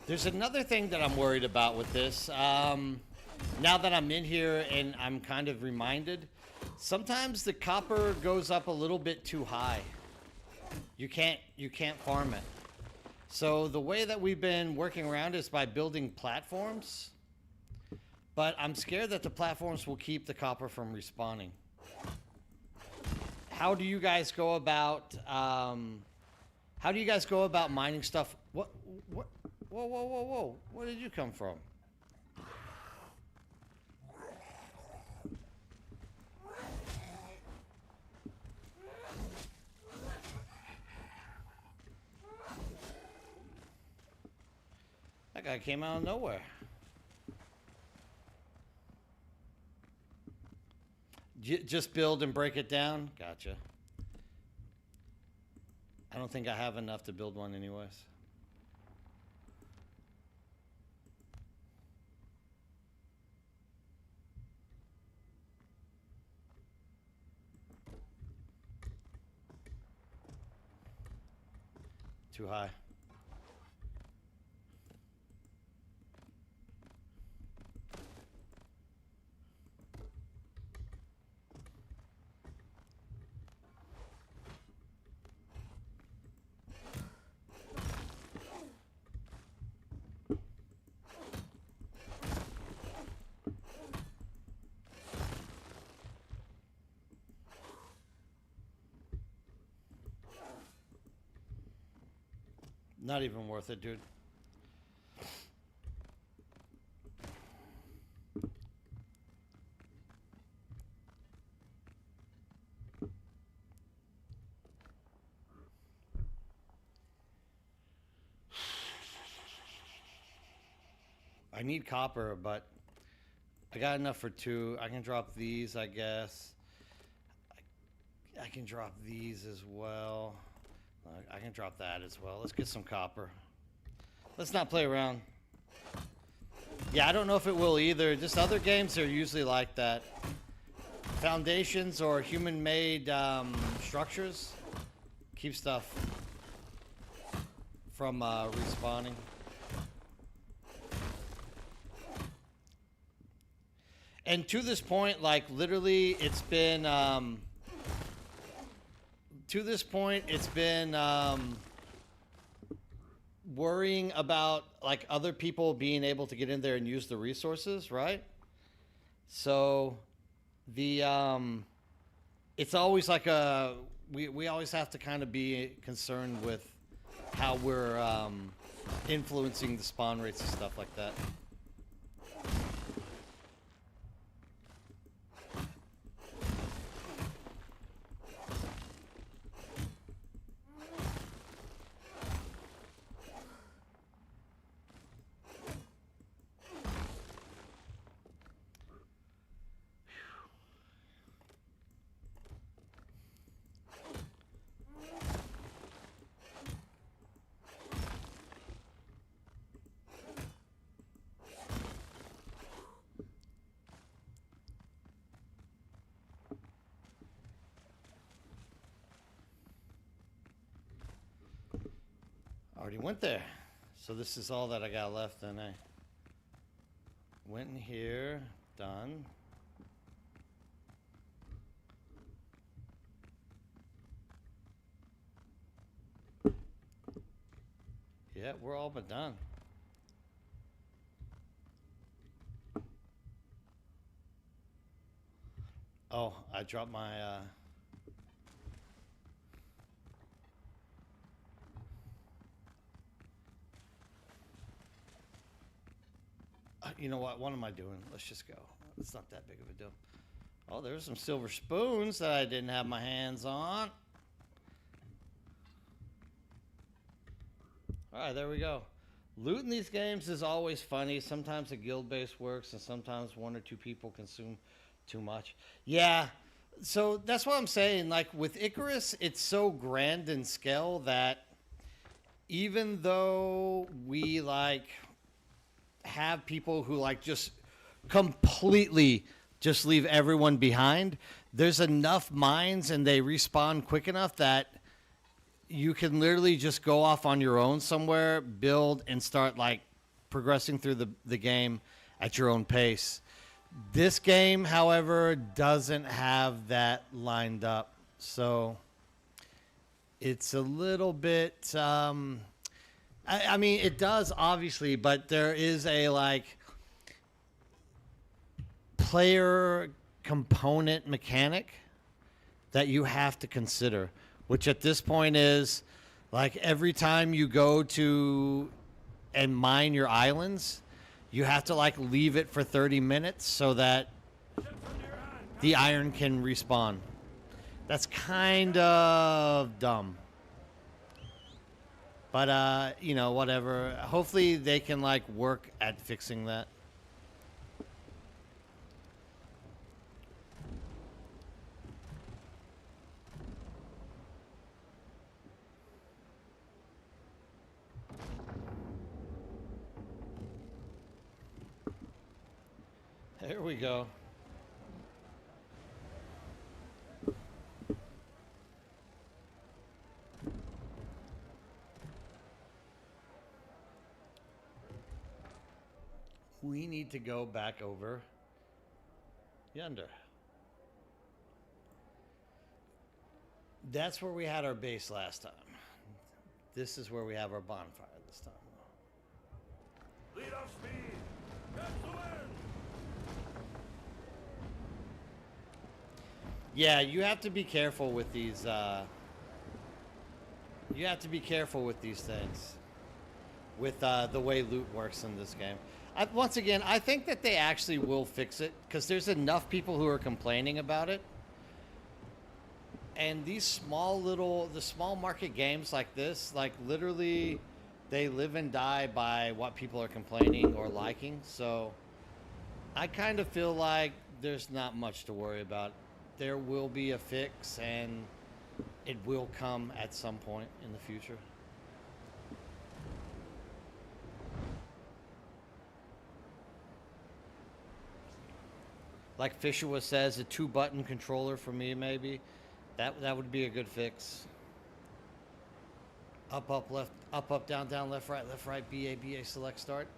There's another thing that I'm worried about with this. Now that I'm in here and I'm kind of reminded, sometimes the copper goes up a little bit too high. You can't farm it. So the way that we've been working around is by building platforms. But I'm scared that the platforms will keep the copper from respawning. How do you guys go about mining stuff? What? Whoa. Where did you come from? That guy came out of nowhere. Just build and break it down? Gotcha. I don't think I have enough to build one anyways. Too high. Not even worth it, dude. I need copper, but I got enough for 2. I can drop these, I guess. I can drop these as well. I can drop that as well. Let's get some copper. Let's not play around. Yeah, I don't know if it will either. Just other games are usually like that. Foundations or human-made structures keep stuff from respawning. And to this point, like literally, it's been worrying about like other people being able to get in there and use the resources, right? So the it's always like we always have to kind of be concerned with how we're influencing the spawn rates and stuff like that. Already went there. So this is all that I got left, then I went in here, done. Yeah, we're all but done. Oh, I dropped my You know what? What am I doing? Let's just go. It's not that big of a deal. Oh, there's some silver spoons that I didn't have my hands on. All right, there we go. Looting these games is always funny. Sometimes a guild base works, and sometimes one or two people consume too much. Yeah, so that's what I'm saying. Like with Icarus, it's so grand in scale that even though we like have people who like just completely just leave everyone behind, there's enough mines and they respawn quick enough that you can literally just go off on your own somewhere, build, and start like progressing through the game at your own pace. This game, however, doesn't have that lined up. So it's a little bit, I mean, it does obviously, but there is a like player component mechanic that you have to consider, which at this point is like every time you go to and mine your islands, you have to like leave it for 30 minutes so that the iron can respawn. That's kind of dumb. But, you know, whatever. Hopefully they can like work at fixing that. There we go. We need to go back over yonder. That's where we had our base last time. This is where we have our bonfire this time. Lead off speed. That's the wind. Yeah, you have to be careful with these. You have to be careful with these things, with the way loot works in this game. Once again, I think that they actually will fix it because there's enough people who are complaining about it. And these the small market games like this, like literally, they live and die by what people are complaining or liking. So I kind of feel like there's not much to worry about. There will be a fix, and it will come at some point in the future. Like Fishua says, a 2-button controller for me, maybe. That would be a good fix. Up, up, left, up, down, down, left, right, BA, BA, select, start.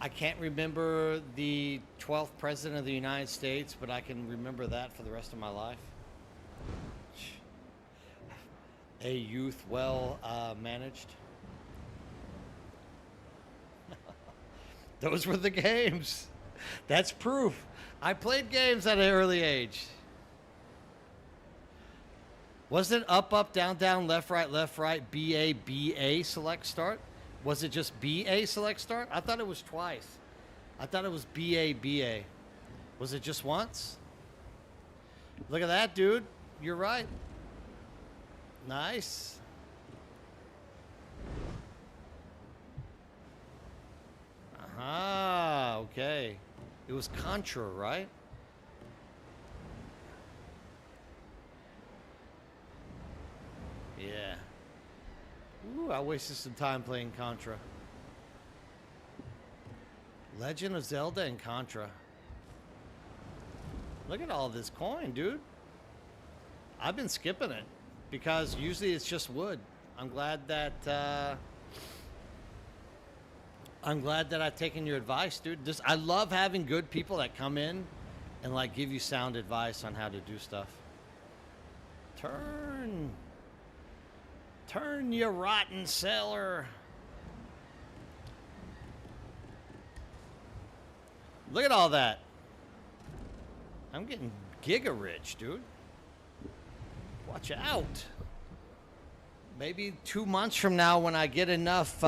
I can't remember the 12th president of the United States, but I can remember that for the rest of my life. A youth well managed. Those were the games. That's proof. I played games at an early age. Wasn't up, up, down, down, left, right, BA, BA, select, start? Was it just BA, select, start? I thought it was twice. I thought it was BA, BA. Was it just once? Look at that, dude. You're right. Nice. Aha, okay. It was Contra, right? Yeah. Ooh, I wasted some time playing Contra. Legend of Zelda and Contra. Look at all this coin, dude. I've been skipping it because usually it's just wood. I'm glad that I've taken your advice, dude. I love having good people that come in and like give you sound advice on how to do stuff. Turn, you rotten sailor. Look at all that. I'm getting giga rich, dude. Watch out. Maybe 2 months from now when I get enough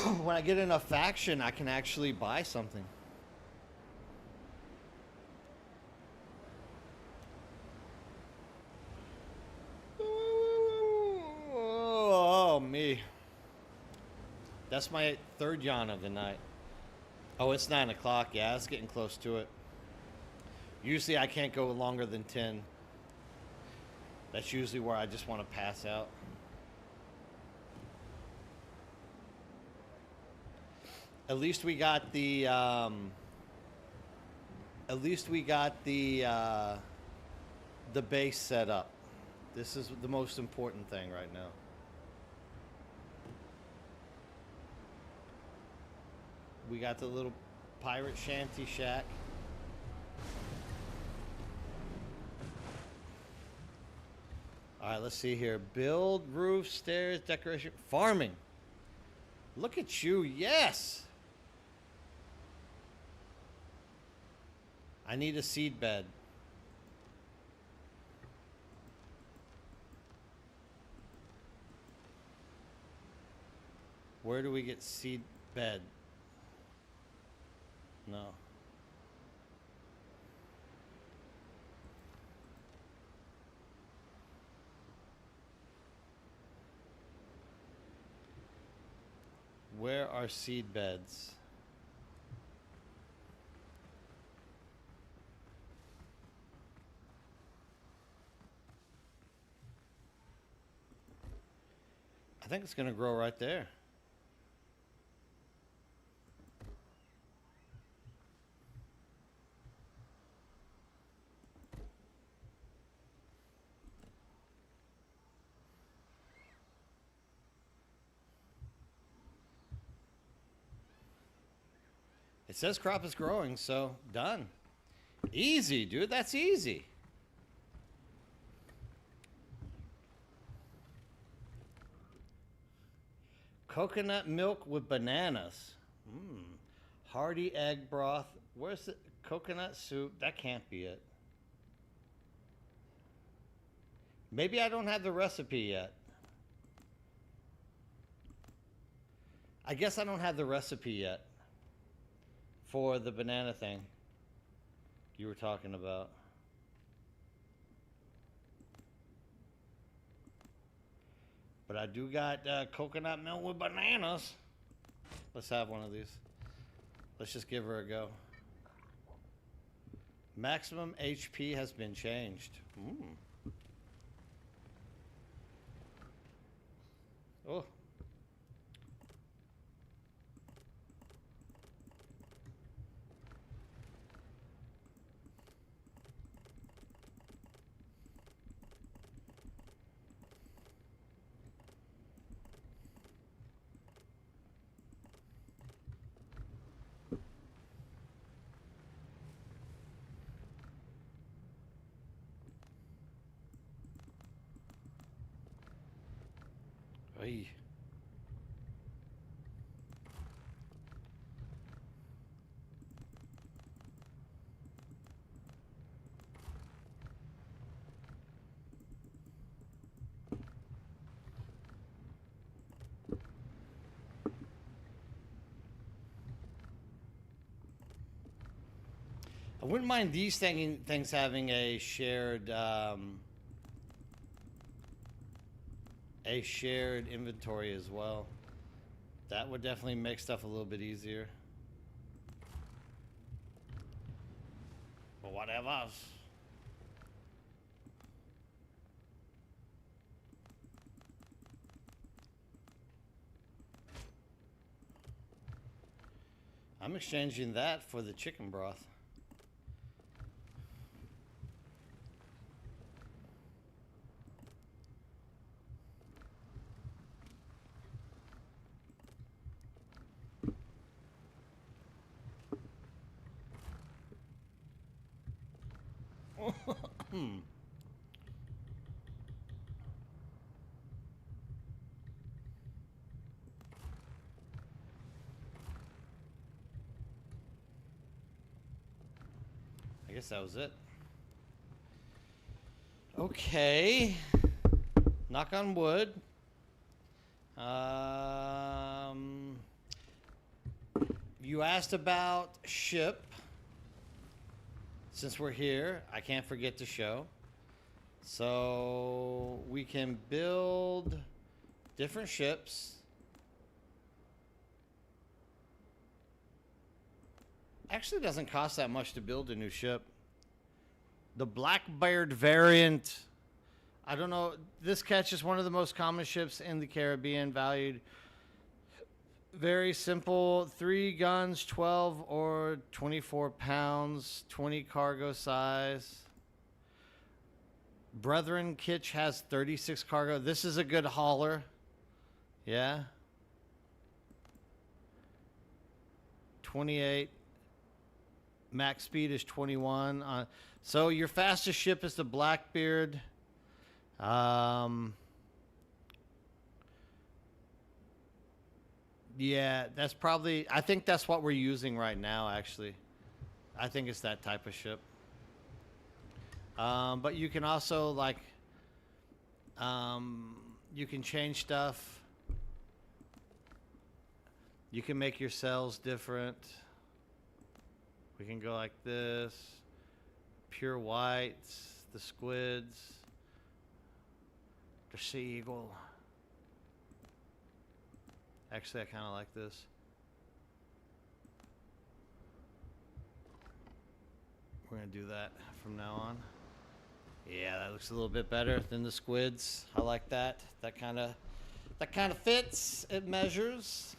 When I get enough faction, I can actually buy something. Oh, me. That's my third yawn of the night. Oh, it's 9 o'clock. Yeah, it's getting close to it. Usually I can't go longer than 10. That's usually where I just want to pass out. At least we got the the base set up. This is the most important thing right now. We got the little pirate shanty shack. All right, let's see here. Build, roof, stairs, decoration, farming. Look at you, yes. I need a seed bed. Where do we get seed bed? No. Where are seed beds? I think it's going to grow right there. It says crop is growing, so done. Easy, dude. That's easy. Coconut milk with bananas. Hearty egg broth. Where's the coconut soup? That can't be it. Maybe I don't have the recipe yet. I guess I don't have the recipe yet for the banana thing you were talking about. But I do got coconut milk with bananas. Let's have one of these. Let's just give her a go. Maximum HP has been changed. Oh. Ay. I wouldn't mind these things having a shared inventory as well. That would definitely make stuff a little bit easier. But whatever. I'm exchanging that for the chicken broth. I guess that was it. Okay. Knock on wood. You asked about ship. Since we're here, I can't forget to show. So we can build different ships. Actually, doesn't cost that much to build a new ship. The Blackbeard variant. I don't know. This catches one of the most common ships in the Caribbean, valued very simple. 3 guns, 12 or 24 pounds, 20 cargo size. Brethren Kitch has 36 cargo. This is a good hauler. Yeah. 28. Max speed is 21. So your fastest ship is the Blackbeard. Yeah, that's probably, I think that's what we're using right now, actually. I think it's that type of ship. But you can also, like, you can change stuff. You can make your cells different. We can go like this. Pure whites, the squids, the sea eagle. Actually, I kind of like this. We're going to do that from now on. Yeah, that looks a little bit better than the squids. I like that. That kind of fits. It measures.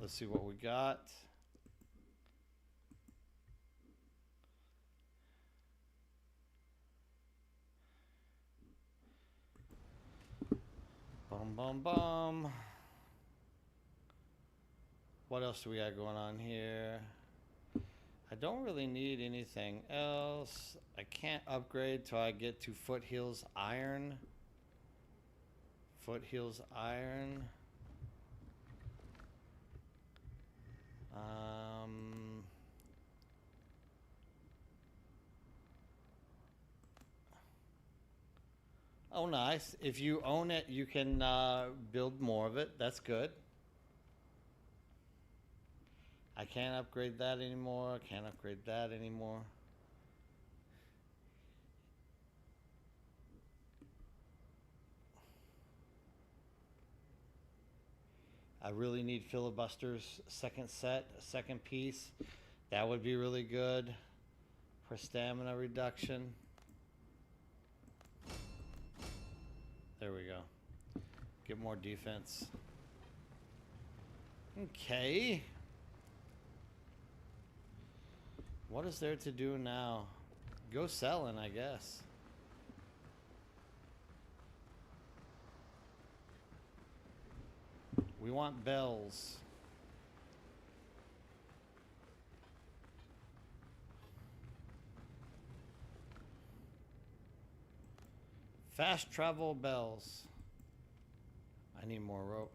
Let's see what we got. Bum, bum, bum. What else do we got going on here? I don't really need anything else. I can't upgrade till I get to Foothills Iron. Foothills Iron. Oh, nice. If you own it, you can build more of it. That's good. I can't upgrade that anymore. I can't upgrade that anymore. I really need filibusters second set, second piece. That would be really good for stamina reduction. There we go. Get more defense. Okay. What is there to do now? Go selling, I guess. We want bells. Fast travel bells. I need more rope.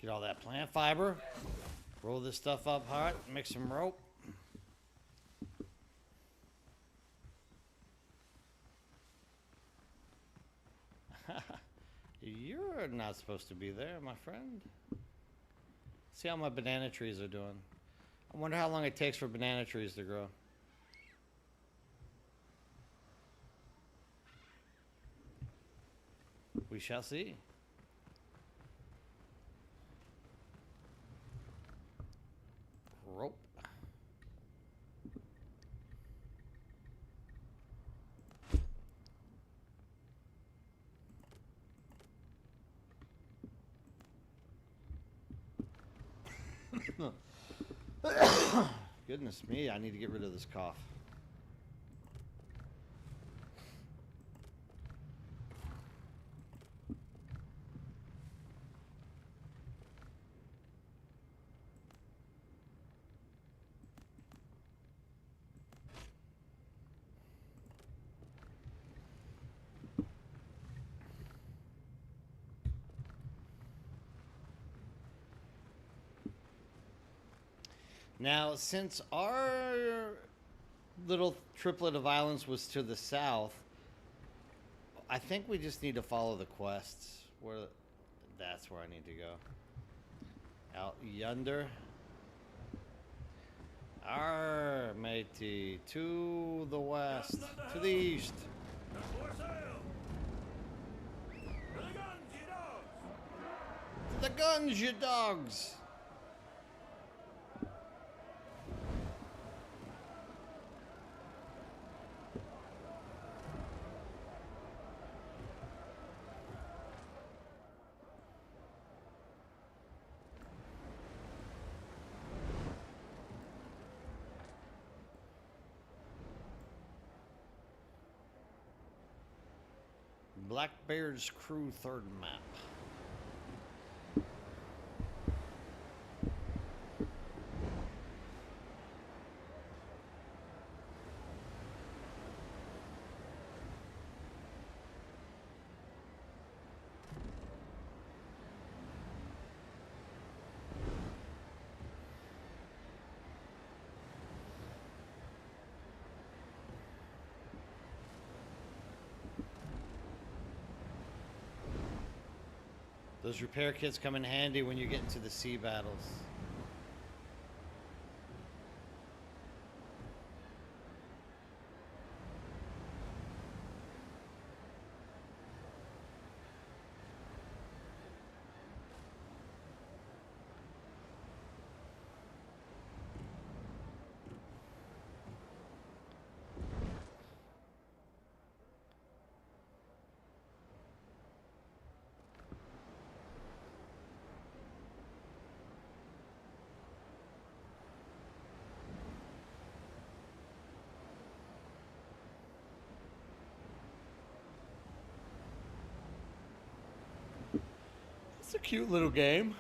Get all that plant fiber. Roll this stuff up hard. Make some rope. You're not supposed to be there, my friend. See how my banana trees are doing. I wonder how long it takes for banana trees to grow. We shall see. Rope. Goodness me, I need to get rid of this cough. Now, since our little triplet of islands was to the south, I think we just need to follow the quests. That's where I need to go. Out yonder. Arr, matey. To the west. To the east. Not for sale. To the guns, you dogs. To the guns, you dogs. Blackbeard's crew third map. Those repair kits come in handy when you get into the sea battles. It's a cute little game.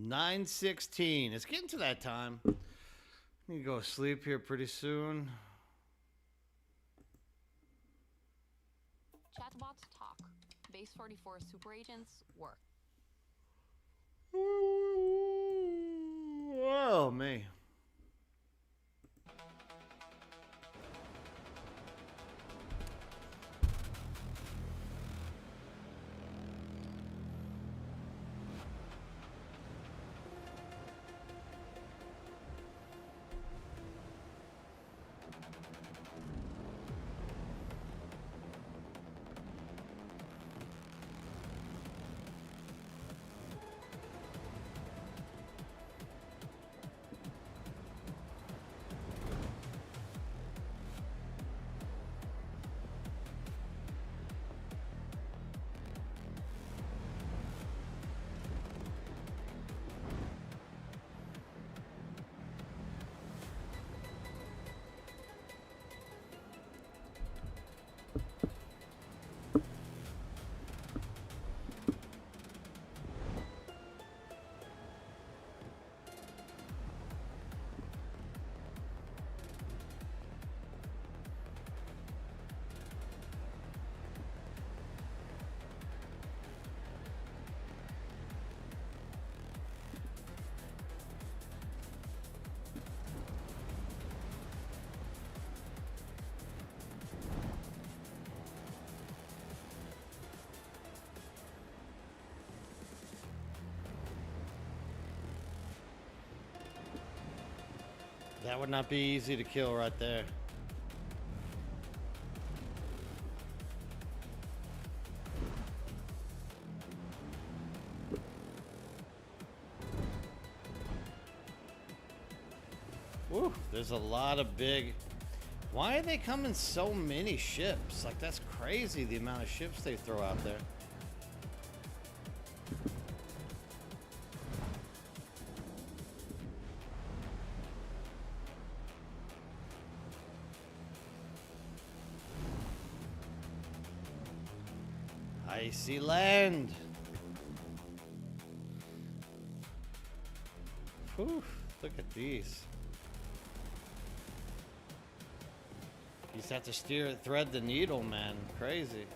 $9:16. It's getting to that time. I need to go to sleep here pretty soon. Chatbots talk. Base 44 super agents work. Oh, me. That would not be easy to kill right there. Whew, there's a lot of big... Why are they coming so many ships? Like, that's crazy, the amount of ships they throw out there. Icy land. Whew, look at these. You just have to thread the needle, man. Crazy.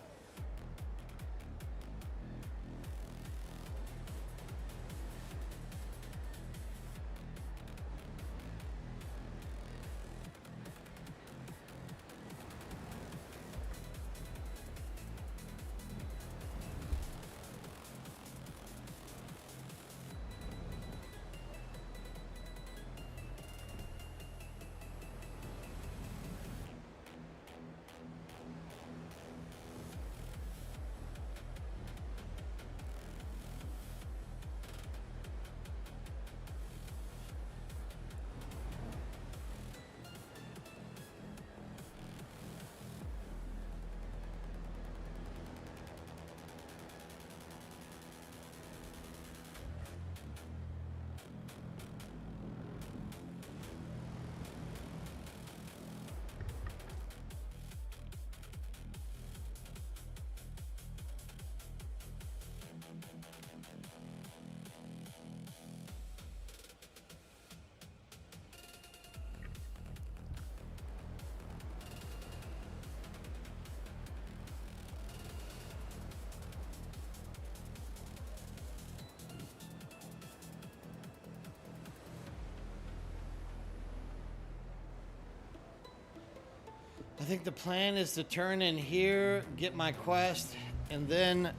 I think the plan is to turn in here, get my quest, and then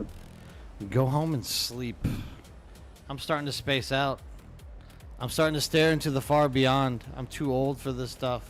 go home and sleep. I'm starting to space out. I'm starting to stare into the far beyond. I'm too old for this stuff.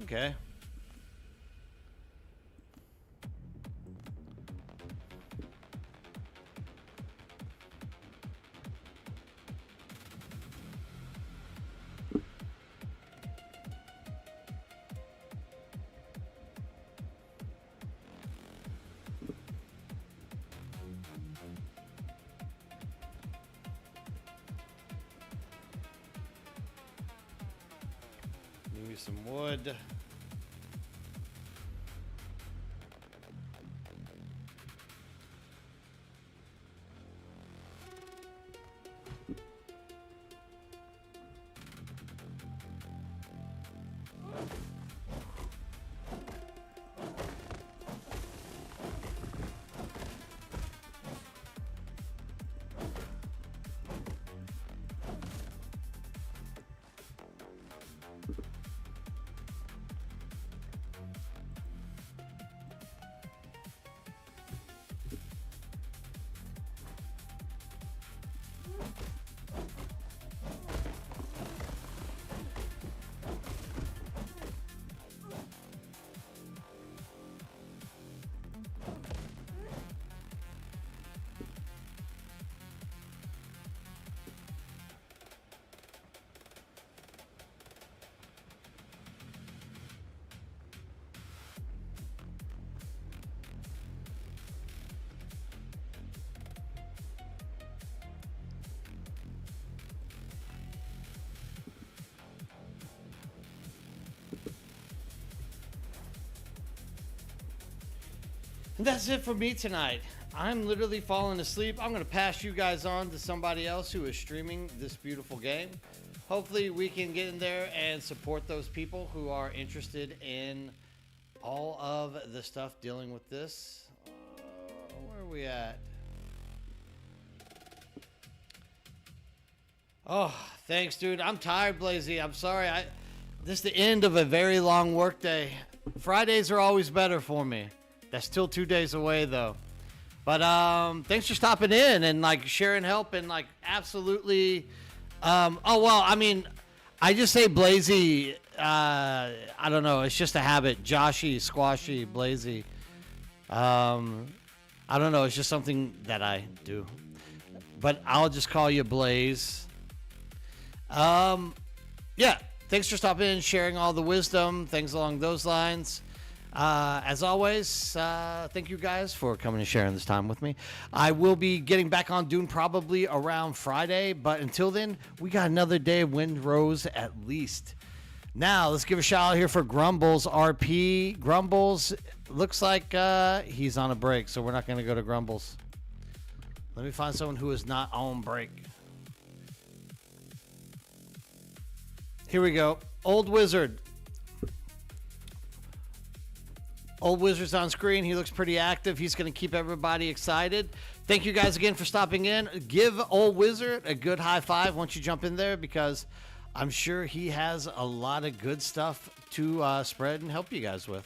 Okay. Give me some wood. And that's it for me tonight. I'm literally falling asleep. I'm going to pass you guys on to somebody else who is streaming this beautiful game. Hopefully we can get in there and support those people who are interested in all of the stuff dealing with this. Where are we at? Oh, thanks, dude. I'm tired, Blazy. I'm sorry. This is the end of a very long work day. Fridays are always better for me. That's still 2 days away, though. But thanks for stopping in and like sharing help and like absolutely. Oh well, I mean, I just say Blazy. I don't know. It's just a habit. Joshy, Squashy, Blazy. I don't know. It's just something that I do. But I'll just call you Blaze. Yeah. Thanks for stopping in and sharing all the wisdom. Things along those lines. As always, thank you guys for coming and sharing this time with me. I will be getting back on Dune probably around Friday, but until then, we got another day of Windrose at least. Now, let's give a shout out here for Grumbles RP. Grumbles, looks like he's on a break, so we're not going to go to Grumbles. Let me find someone who is not on break. Here we go. Old Wizard. Old Wizard's on screen. He looks pretty active. He's going to keep everybody excited. Thank you guys again for stopping in. Give Old Wizard a good high five once you jump in there, because I'm sure he has a lot of good stuff to spread and help you guys with.